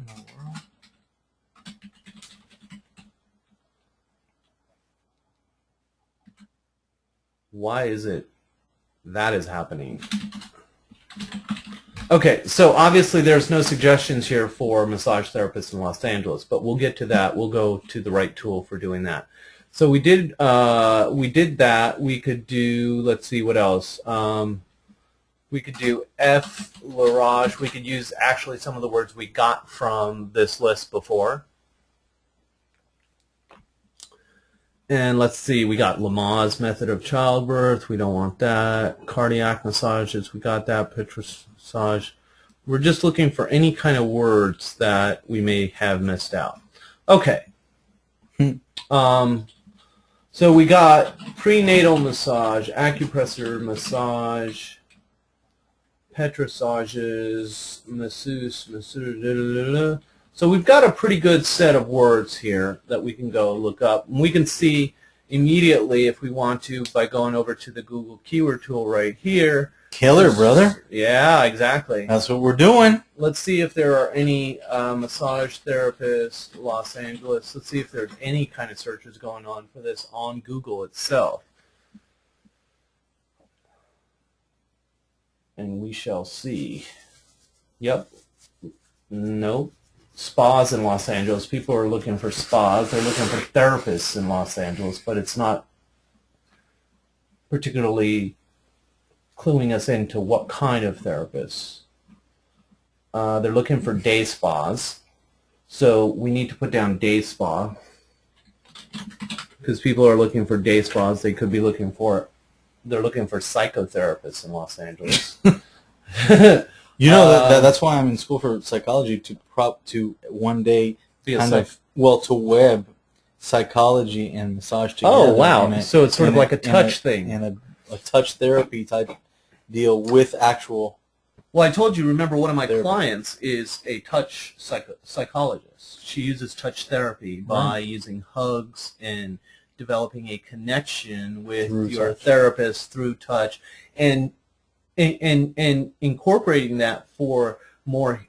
Why is it that is happening? Okay, so obviously there's no suggestions here for massage therapists in Los Angeles, but we'll get to that. We'll go to the right tool for doing that. So we did that. We could do, let's see, what else? We could do effleurage. We could use actually some of the words we got from this list before. And let's see, we got Lamaze method of childbirth. We don't want that. Cardiac massages, we got that. Petrosage. We're just looking for any kind of words that we may have missed out. Okay. So we got prenatal massage, acupressure massage, petrosages, masseuse, masseuse, So we've got a pretty good set of words here that we can go look up. And we can see immediately if we want to by going over to the Google keyword tool right here. Killer, brother. Yeah, exactly. That's what we're doing. Let's see if there are any massage therapists, Los Angeles. Let's see if there's any kind of searches going on for this on Google itself. And we shall see. Yep. Nope. Spas in Los Angeles. People are looking for spas. They're looking for therapists in Los Angeles, but it's not particularly cluing us into what kind of therapists. They're looking for day spas. So we need to put down day spa because people are looking for day spas. They could be looking for, they're looking for psychotherapists in Los Angeles. You know, that's why I'm in school for psychology, to one day kind of, well, to web psychology and massage together. Oh, wow. So it's sort of like a touch thing. And a touch therapy type deal with actual. Well, I told you, remember, one of my clients is a touch psychologist. She uses touch therapy by using hugs and developing a connection with your therapist through touch, and incorporating that for more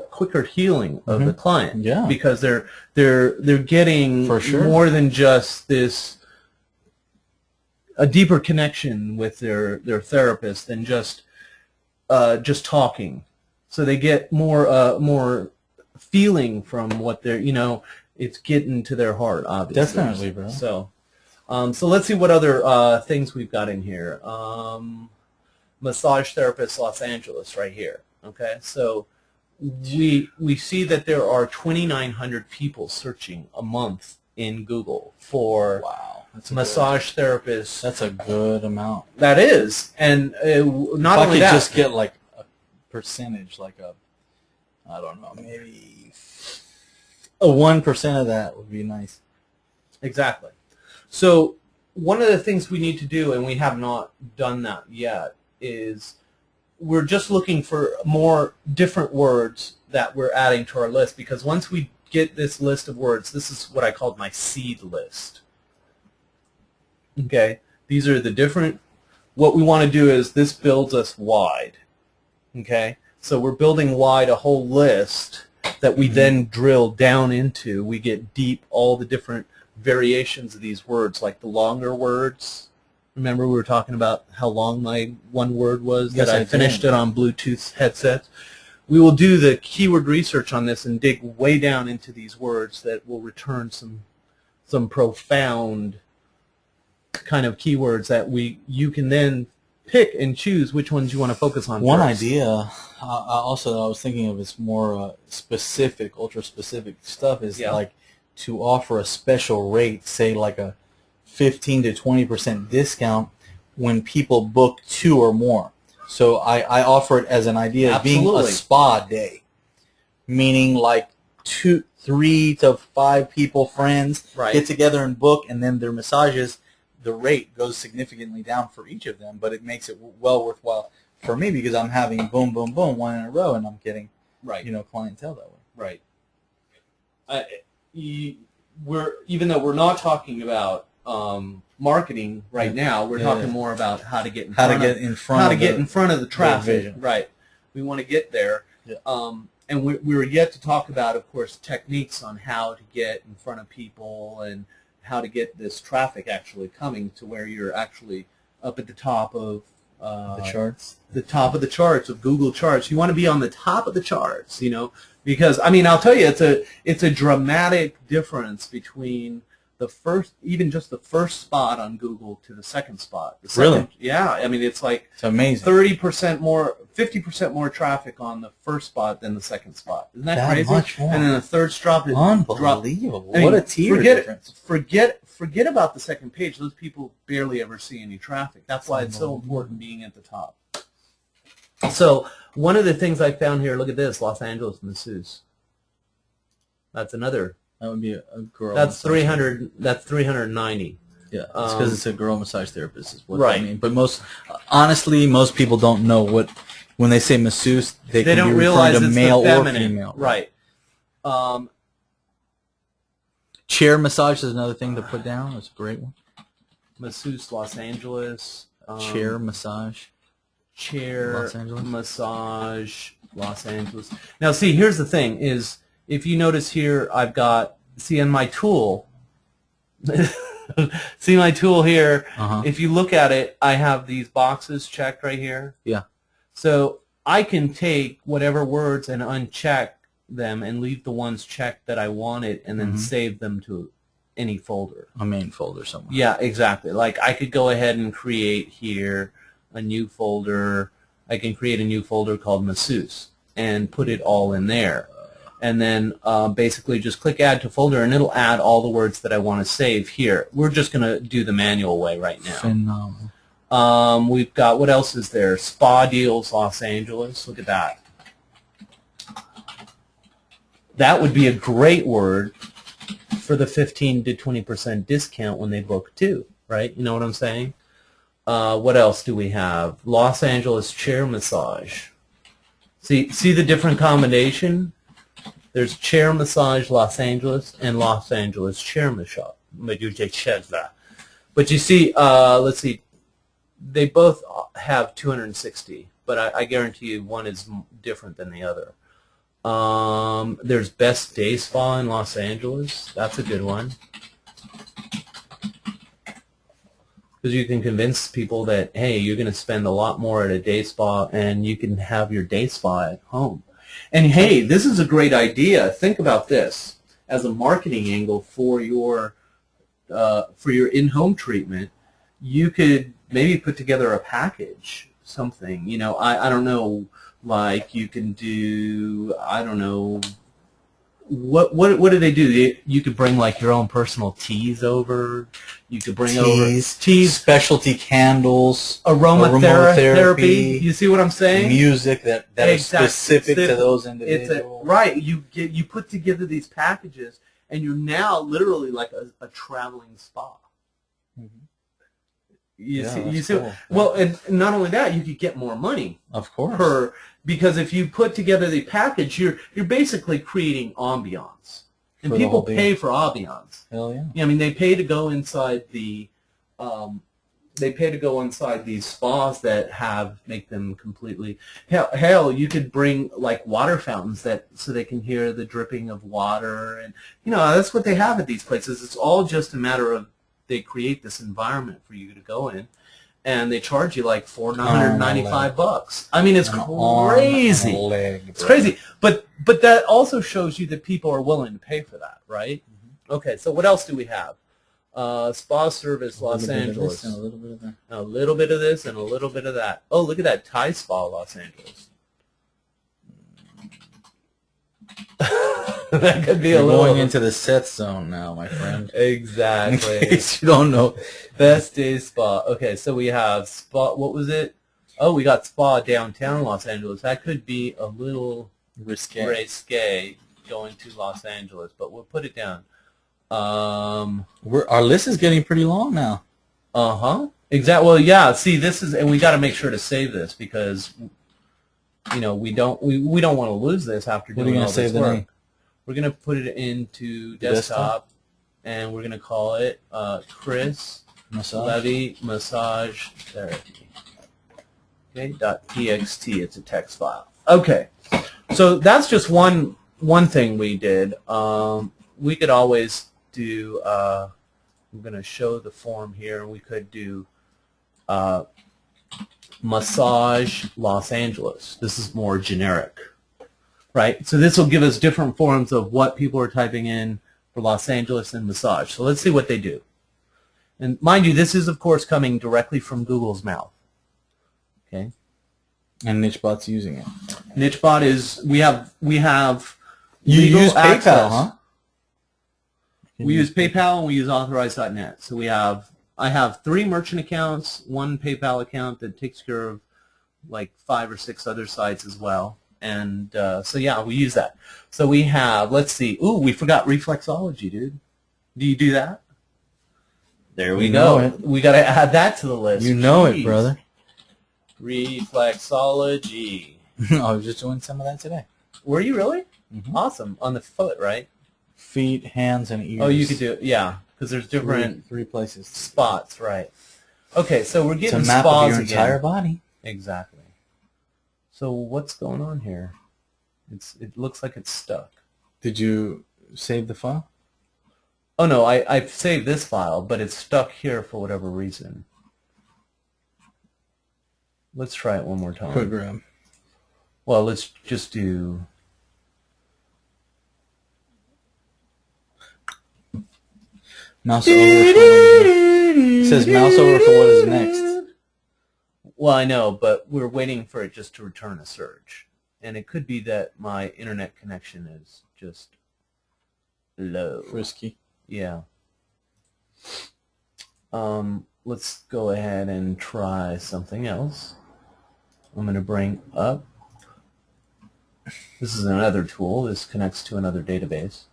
quicker healing of the client. Yeah, because they're getting more than just this, a deeper connection with their therapist than just talking. So they get more feeling from what they're, it's getting to their heart, obviously. Definitely, bro. So let's see what other things we've got in here. Massage therapist Los Angeles right here. Okay, so we see that there are 2,900 people searching a month in Google for massage therapists. That's a good amount. That is, and not only that. If I could just get like a percentage, like I don't know, maybe a 1% of that would be nice. Exactly. So one of the things we need to do, and we have not done that yet, is we're just looking for more different words that we're adding to our list, because once we get this list of words, this is what I called my seed list. Okay, these are the different, what we want to do is this builds us wide. Okay, so we're building wide a whole list that we then drill down into. We get deep, all the different variations of these words, like the longer words. Remember we were talking about how long my one word was, that I finished it on Bluetooth headsets. We will do the keyword research on this and dig way down into these words that will return some profound kind of keywords that you can then pick and choose which ones you want to focus on. One first. idea also that I was thinking of is more specific, ultra specific stuff is like to offer a special rate, say like a 15 to 20% discount when people book 2 or more. So I offer it as an idea of being a Absolutely. spa day, meaning like 3 to 5 people, friends, Right. get together and book, and then their massages, the rate goes significantly down for each of them, but it makes it well worthwhile for me because I'm having boom, boom, boom, one in a row, and I'm getting Right. clientele that way. Right. We're even though we're not talking about marketing right now, we're talking more about how to get in front of the traffic. vision. Right. We want to get there. Yeah. And we're yet to talk about, of course, techniques on how to get in front of people and how to get this traffic actually coming to where you're actually up at the top of The charts. the top of the charts of Google charts. You want to be on the top of the charts, because I mean, I'll tell you, it's a dramatic difference between even just the first spot on Google to the second spot. Really? Yeah. I mean, it's like It's amazing. 30% more, 50% more traffic on the first spot than the second spot. Isn't that crazy? Much more. And then the third drop is Unbelievable. I mean, What a tier difference. Forget about the second page. Those people barely ever see any traffic. That's why it's so important being at the top. So one of the things I found here, look at this, Los Angeles masseuse. That's another. That would be a girl. That's 300. That's 390. Yeah, it's because it's a girl massage therapist is what Right. I mean. But honestly, most people don't know when they say masseuse, they can don't be realize referring to it's male the or feminine. female. Right. Chair massage is another thing to put down. That's a great one. Masseuse Los Angeles. Chair massage. Chair Los Angeles. massage Los Angeles. Now, see, here's the thing: is if you notice here, I've got on my tool. See my tool here. If you look at it, I have these boxes checked right here. Yeah. So I can take whatever words and uncheck them and leave the ones checked that I wanted, and then save them to any folder. A main folder somewhere. Yeah, exactly. Like I could go ahead and create here a new folder. I can create a new folder called masseuse and put it all in there. And then basically just click add to folder, and it'll add all the words that I want to save here. We're just going to do the manual way right now. Phenomenal. We've got, what else is there? Spa Deals Los Angeles. Look at that. That would be a great word for the 15 to 20% discount when they book too, right? You know what I'm saying? What else do we have? Los Angeles chair massage. See the different combination? There's chair massage Los Angeles and Los Angeles chair massage. But you see, let's see, they both have 260, but I guarantee you one is different than the other. There's Best Day Spa in Los Angeles. That's a good one. Because you can convince people that, hey, you're going to spend a lot more at a day spa, and you can have your day spa at home. And hey, this is a great idea. Think about this as a marketing angle for your in-home treatment. You could maybe put together a package, something. I don't know. Like you can do, I don't know, what do they do? You could bring like your own personal teas over. You could bring teas, specialty candles, aromatherapy. You see what I'm saying? Music that is specific to those individuals. Right. You put together these packages, and you're now literally like a traveling spa. You see. Cool. Well, and not only that, you could get more money. Of course. Because if you put together the package, you're basically creating ambiance, and people pay for ambiance. Hell yeah. I mean, they pay to go inside these spas that make them completely. Hell, you could bring like water fountains so they can hear the dripping of water, and that's what they have at these places. It's all just a matter of they create this environment for you to go in, and they charge you like $495. I mean, it's crazy. It's crazy, but that also shows you that people are willing to pay for that, right? Okay, so what else do we have? Spa service Los Angeles. A little bit of that. A little bit of this and a little bit of that. Oh, look at that Thai spa Los Angeles. That could be going into the Seth zone now, my friend. Exactly. In case you don't know. Best Day Spa. Okay, so we have spa. What was it? Oh, we got spa downtown Los Angeles. That could be a little risque going to Los Angeles, but we'll put it down. Our list is getting pretty long now. Exactly. Well, yeah. See, this is, and we got to make sure to save this because, we don't want to lose this after doing all this work. We're gonna put it into desktop, and we're gonna call it Chris Levy Massage Therapy. Okay. .txt. It's a text file. Okay. So that's just one thing we did. We could always do. I'm going to show the form here. We could do massage Los Angeles. This is more generic, right? So this will give us different forms of what people are typing in for Los Angeles and massage. So let's see what they do. And mind you, this is, of course, coming directly from Google's mouth. Okay. And nichebot's using it. Nichebot is, we have You legal use access. PayPal, huh? We use PayPal and we use Authorize.net. So I have 3 merchant accounts, 1 PayPal account that takes care of like 5 or 6 other sites as well. And so yeah, we use that. So we have, let's see, ooh, we forgot reflexology, dude. Do you do that? There we go. We got to add that to the list. You know it, brother. Reflexology. I was just doing some of that today. Were you really? Mm-hmm. Awesome. On the foot, right? Feet, hands, and ears. Oh, you could do it, yeah, because there's different three places. spots, right? Okay, so we're getting it's a map spas of your again. entire body. Exactly. So what's going on here? It looks like it's stuck. Did you save the file? Oh no, I've saved this file, but it's stuck here for whatever reason. Let's try it one more time. Quick grab. Well, let's just do. Mouse over for what is next. It says mouse over for what is next. Well, I know, but we're waiting for it just to return a search. And it could be that my internet connection is just low. Frisky. Yeah. Let's go ahead and try something else. I'm going to bring up. This is another tool. This connects to another database.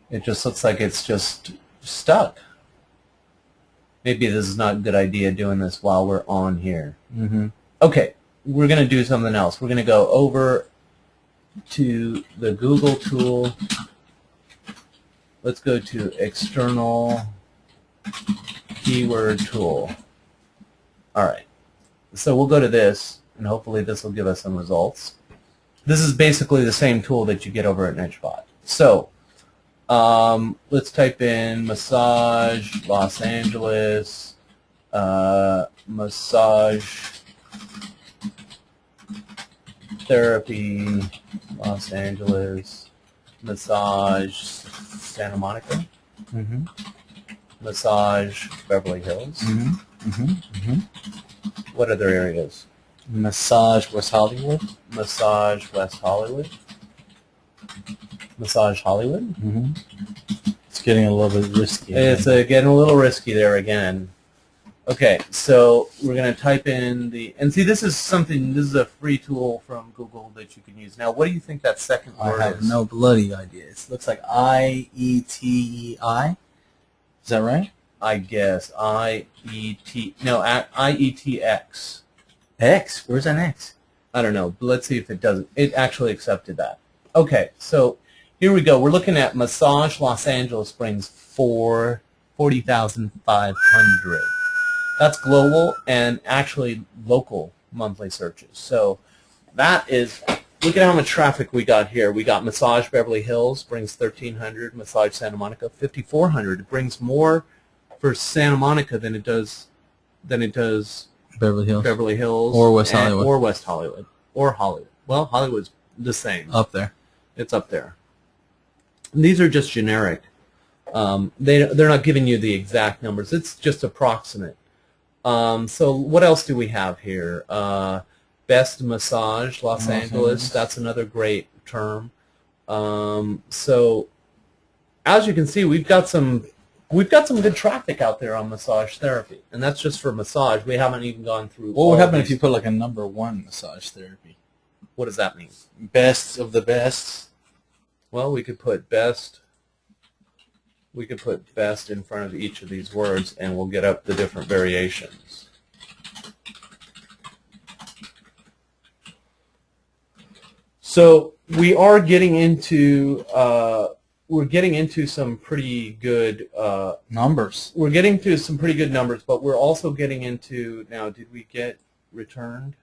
It just looks like it's just stuck. Maybe this is not a good idea doing this while we're on here. Mm-hmm. Okay, we're going to do something else. We're going to go over to the Google tool. Let's go to external keyword tool. All right. So we'll go to this, and hopefully this will give us some results. This is basically the same tool that you get over at nichebot. So let's type in massage Los Angeles, massage therapy Los Angeles, massage Santa Monica, Mm-hmm. massage Beverly Hills. Mm-hmm. Mm-hmm. Mm-hmm. What other areas? Massage West Hollywood. Massage West Hollywood. Massage Hollywood. Mm-hmm. It's getting a little bit risky. It's getting a little risky there again. Okay, so we're going to type in the, and see, this is a free tool from Google that you can use. Now, what do you think that second word is? I have no bloody idea. It looks like I-E-T-E-I. Is that right? I guess I-E-T-X. X? Where's an X? I don't know, but let's see if it doesn't. It actually accepted that. Okay, so here we go. We're looking at Massage Los Angeles brings 40,500. That's global and actually local monthly searches. So that is, look at how much traffic we got here. We got Massage Beverly Hills brings 1,300, Massage Santa Monica 5,400. It brings more for Santa Monica than it does Beverly Hills or West Hollywood or West Hollywood or Hollywood. Well, Hollywood's the same. up there. It's up there. And these are just generic. They're not giving you the exact numbers. It's just approximate. So what else do we have here? Best Massage Los Angeles. That's another great term. So as you can see, we've got some We've got some good traffic out there on massage therapy, and that's just for massage. We haven't even gone through. What would happen if you put like a #1 massage therapy? What does that mean? Best of the best. Well, we could put best. We could put best in front of each of these words, and we'll get up the different variations. So we are getting into some pretty good Numbers. We're getting to some pretty good numbers, but we're also getting into now. Did we get returned?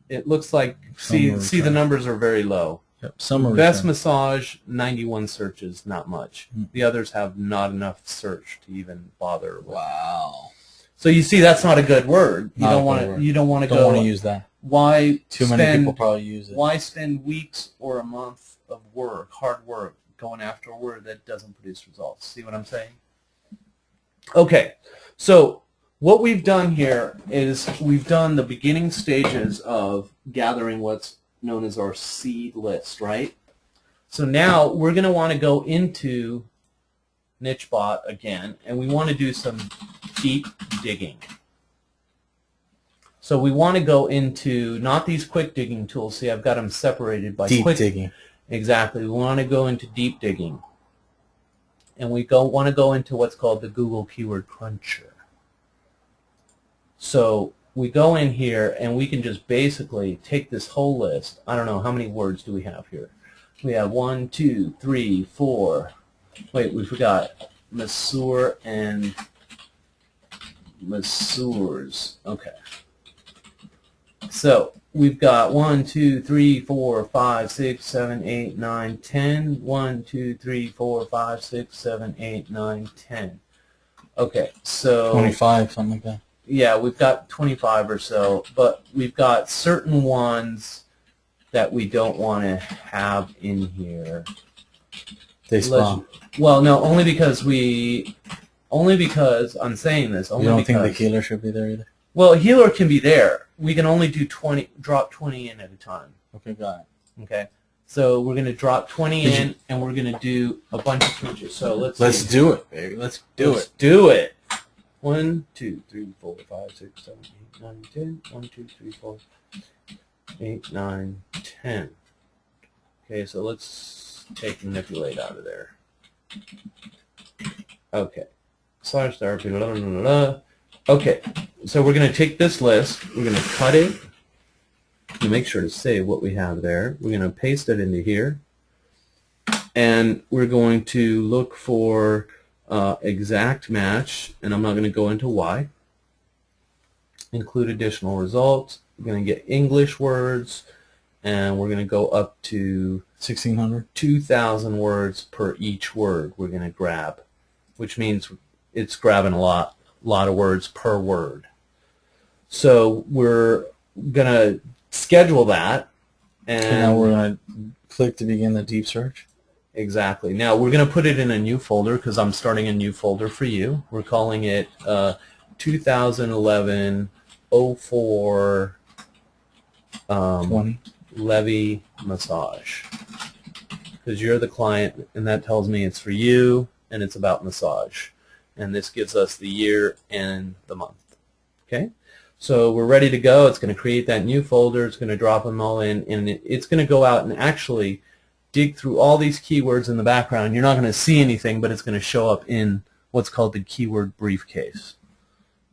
It looks like see the numbers are very low. Yep. Some Best massage, 91 searches, not much. The others have not enough search to even bother with. Wow. So you see, that's not a good word. You Not don't a want good to. word. You don't want to Don't go. want to use that. Why Too many people probably use it. Why spend weeks or a month of work, hard work, going after a word that doesn't produce results? See what I'm saying? Okay, so what we've done here is we've done the beginning stages of gathering what's known as our seed list, right? So now we're going to want to go into nichebot again, and we want to do some deep digging. So we want to go into, not these quick digging tools. See, I've got them separated by Deep quick digging. Exactly. We want to go into deep digging. And we want to go into what's called the Google Keyword Cruncher. So we go in here, and we can just basically take this whole list. I don't know, how many words do we have here? We have 1, 2, 3, 4. Wait, we forgot masseur and masseurs. Okay. So we've got 1, 2, 3, 4, 5, 6, 7, 8, 9, 10. 1, 2, 3, 4, 5, 6, 7, 8, 9, 10. Okay, so 25, something like that. Yeah, we've got 25 or so, but we've got certain ones that we don't want to have in here. They spawn. Well, no, only because I'm saying this. Only You don't because, think the healer should be there either? Well, healer can be there. We can only do 20, drop 20 in at a time. Okay, got it. Okay, so we're going to drop 20 in, and we're going to do a bunch of switches. So let's do it, baby. Let's do it. 1, 2, 3, 4, 5, 6, 7, 8, 9, 10. 1, 2, 3, 4, 8, 9, 10. Okay, so let's take manipulate out of there. Okay, massage therapy. Blah, blah, blah, blah. Okay, so we're going to take this list. We're going to cut it. And make sure to save what we have there. We're going to paste it into here, and we're going to look for exact match, and I'm not going to go into why. Include additional results. We're going to get English words, and we're going to go up to 1,600, 2,000 words per each word we're going to grab, which means it's grabbing a lot of words per word. So we're going to schedule that, and now we're going to click to begin the deep search. Exactly. Now we're going to put it in a new folder because I'm starting a new folder for you. We're calling it 2011 04 20 Levy Massage, because you're the client, and that tells me it's for you and it's about massage, and this gives us the year and the month. Okay, so we're ready to go. It's going to create that new folder. It's going to drop them all in, and it's going to go out and actually dig through all these keywords in the background. You're not going to see anything, but it's going to show up in what's called the keyword briefcase,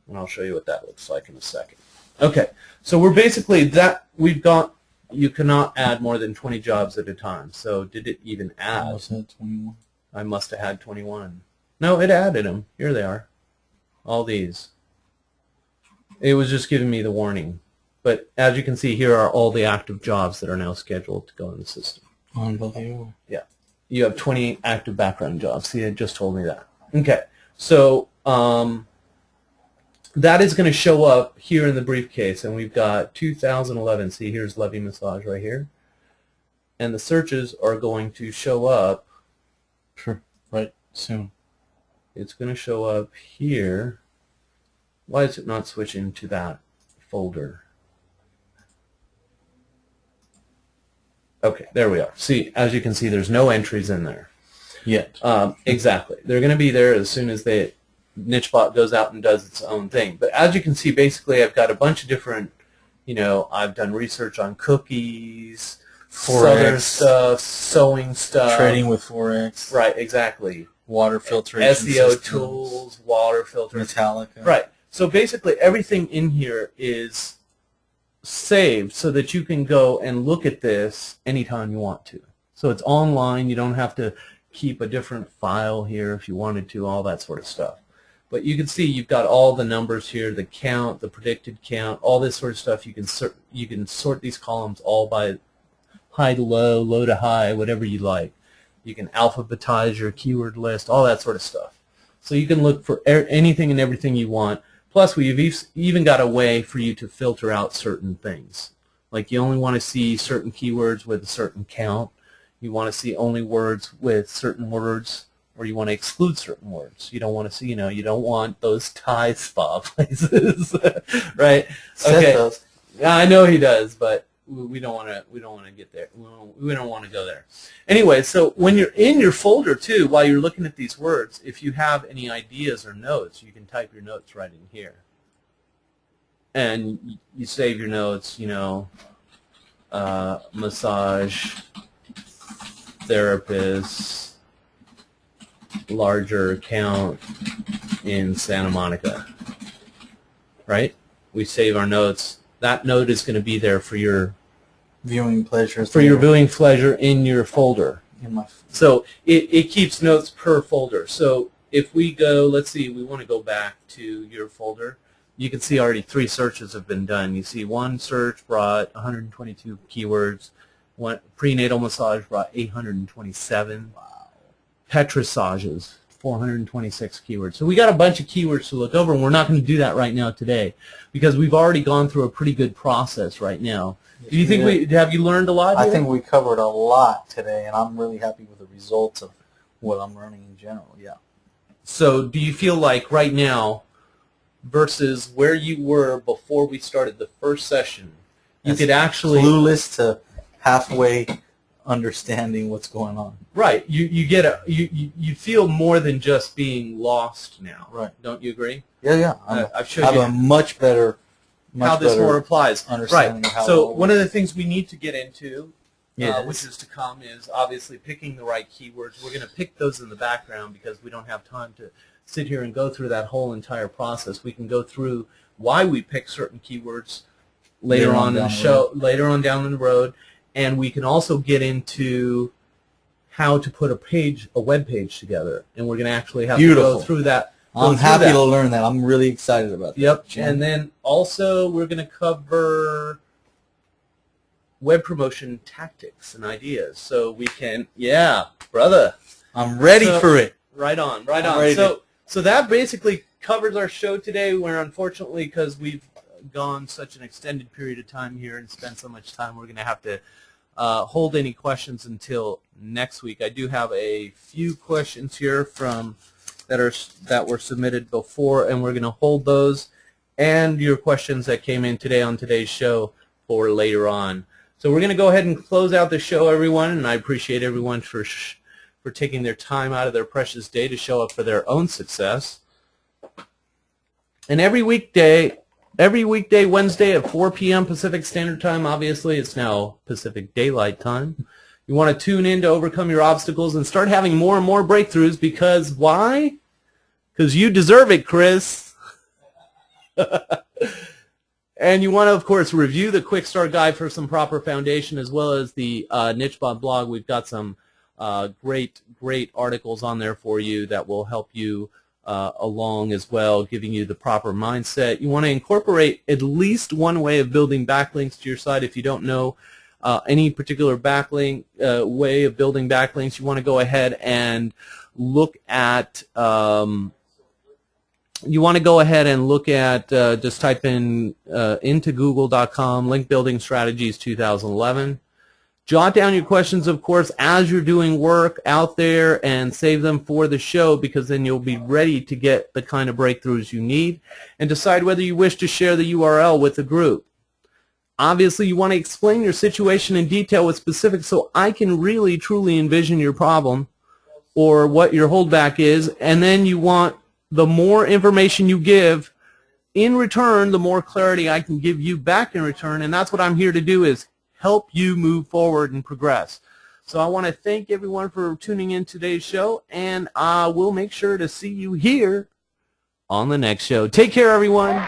and I'll show you what that looks like in a second. Okay, so we're basically that we've got. You cannot add more than 20 jobs at a time. So did it even add? I must have 21. I must have had 21. No, it added them. Here they are. All these. It was just giving me the warning. But as you can see, here are all the active jobs that are now scheduled to go in the system. Unbelievable. Yeah. You have 20 active background jobs. See, it just told me that. Okay. So that is going to show up here in the briefcase, and we've got 2011. See, here's Levy Massage right here. And the searches are going to show up. Sure. Right. Soon. It's going to show up here. Why is it not switching to that folder? Okay, there we are. See, as you can see, there's no entries in there. Yet. Exactly. They're going to be there as soon as the nichebot goes out and does its own thing. But as you can see, basically, I've got a bunch of different, I've done research on cookies, other stuff, sewing stuff. Trading with Forex. Right, exactly. Water filtration SEO systems, tools, water filters. Metallica. Right. So basically, everything in here is saved so that you can go and look at this anytime you want to. So it's online. You don't have to keep a different file here if you wanted to, all that sort of stuff. But you can see you've got all the numbers here, the count, the predicted count, all this sort of stuff. You can sort these columns all by high to low, low to high, whatever you like. You can alphabetize your keyword list, all that sort of stuff. So you can look for anything and everything you want. Plus, we've even got a way for you to filter out certain things. Like you only want to see certain keywords with a certain count. You want to see only words with certain words, or you want to exclude certain words. You don't want to see, you don't want those Thai spa places, right? Okay. Does. I know he does, but we don't want to get there. We don't want to go there. Anyway, so when you're in your folder too, while you're looking at these words, if you have any ideas or notes, you can type your notes right in here, and you save your notes. Massage therapist, larger account in Santa Monica. Right? We save our notes. That note is going to be there for your viewing pleasure. For your viewing pleasure in your folder. So it keeps notes per folder. So if we go, let's see, we want to go back to your folder. You can see already 3 searches have been done. You see one search brought 122 keywords. One prenatal massage brought 827. Wow. Petrassages, 426 keywords. So we got a bunch of keywords to look over, and we're not going to do that right now today because we've already gone through a pretty good process right now. Do you think have you learned a lot here? I think we covered a lot today, and I'm really happy with the results of what I'm learning in general, yeah. So do you feel like right now versus where you were before we started the first session, you could actually... clueless to halfway understanding what's going on. Right. You feel more than just being lost now. Right. Don't you agree? Yeah. I've showed you a much better how this more applies. Understanding right. How so one of the things we need to get into, yes. Which is to come, is obviously picking the right keywords. We're going to pick those in the background because we don't have time to sit here and go through that whole entire process. We can go through why we pick certain keywords later on in the show, later on down the road. And we can also get into how to put a web page together, and we're going to actually have to go through that. I'm happy to learn that. I'm really excited about that. Yep. And then also we're going to cover web promotion tactics and ideas, so we can. Yeah, brother. I'm ready for it. Right on. Right on. So that basically covers our show today. Where unfortunately, because we've gone such an extended period of time here and spent so much time, we're going to have to hold any questions until next week. I do have a few questions here that were submitted before, and we're going to hold those and your questions that came in today on today's show for later on. So we're going to go ahead and close out the show, everyone, and I appreciate everyone for taking their time out of their precious day to show up for their own success. And every weekday, Wednesday at 4 p.m. Pacific Standard Time, obviously it's now Pacific Daylight Time, you want to tune in to overcome your obstacles and start having more and more breakthroughs because why? Because you deserve it, Chris. And you want to, of course, review the Quick Start Guide for some proper foundation as well as the nichebot blog. We've got some great articles on there for you that will help you along as well, giving you the proper mindset. You want to incorporate at least one way of building backlinks to your site. If you don't know any particular backlink way of building backlinks, you want to go ahead and look at just type in into google.com link building strategies 2011. Jot down your questions, of course, as you're doing work out there and save them for the show because then you'll be ready to get the kind of breakthroughs you need and decide whether you wish to share the URL with the group. Obviously, you want to explain your situation in detail with specifics so I can really, truly envision your problem or what your holdback is, and then you want the more information you give in return, the more clarity I can give you back in return, and that's what I'm here to do, is help you move forward and progress. So I want to thank everyone for tuning in today's show, and we'll make sure to see you here on the next show. Take care, everyone.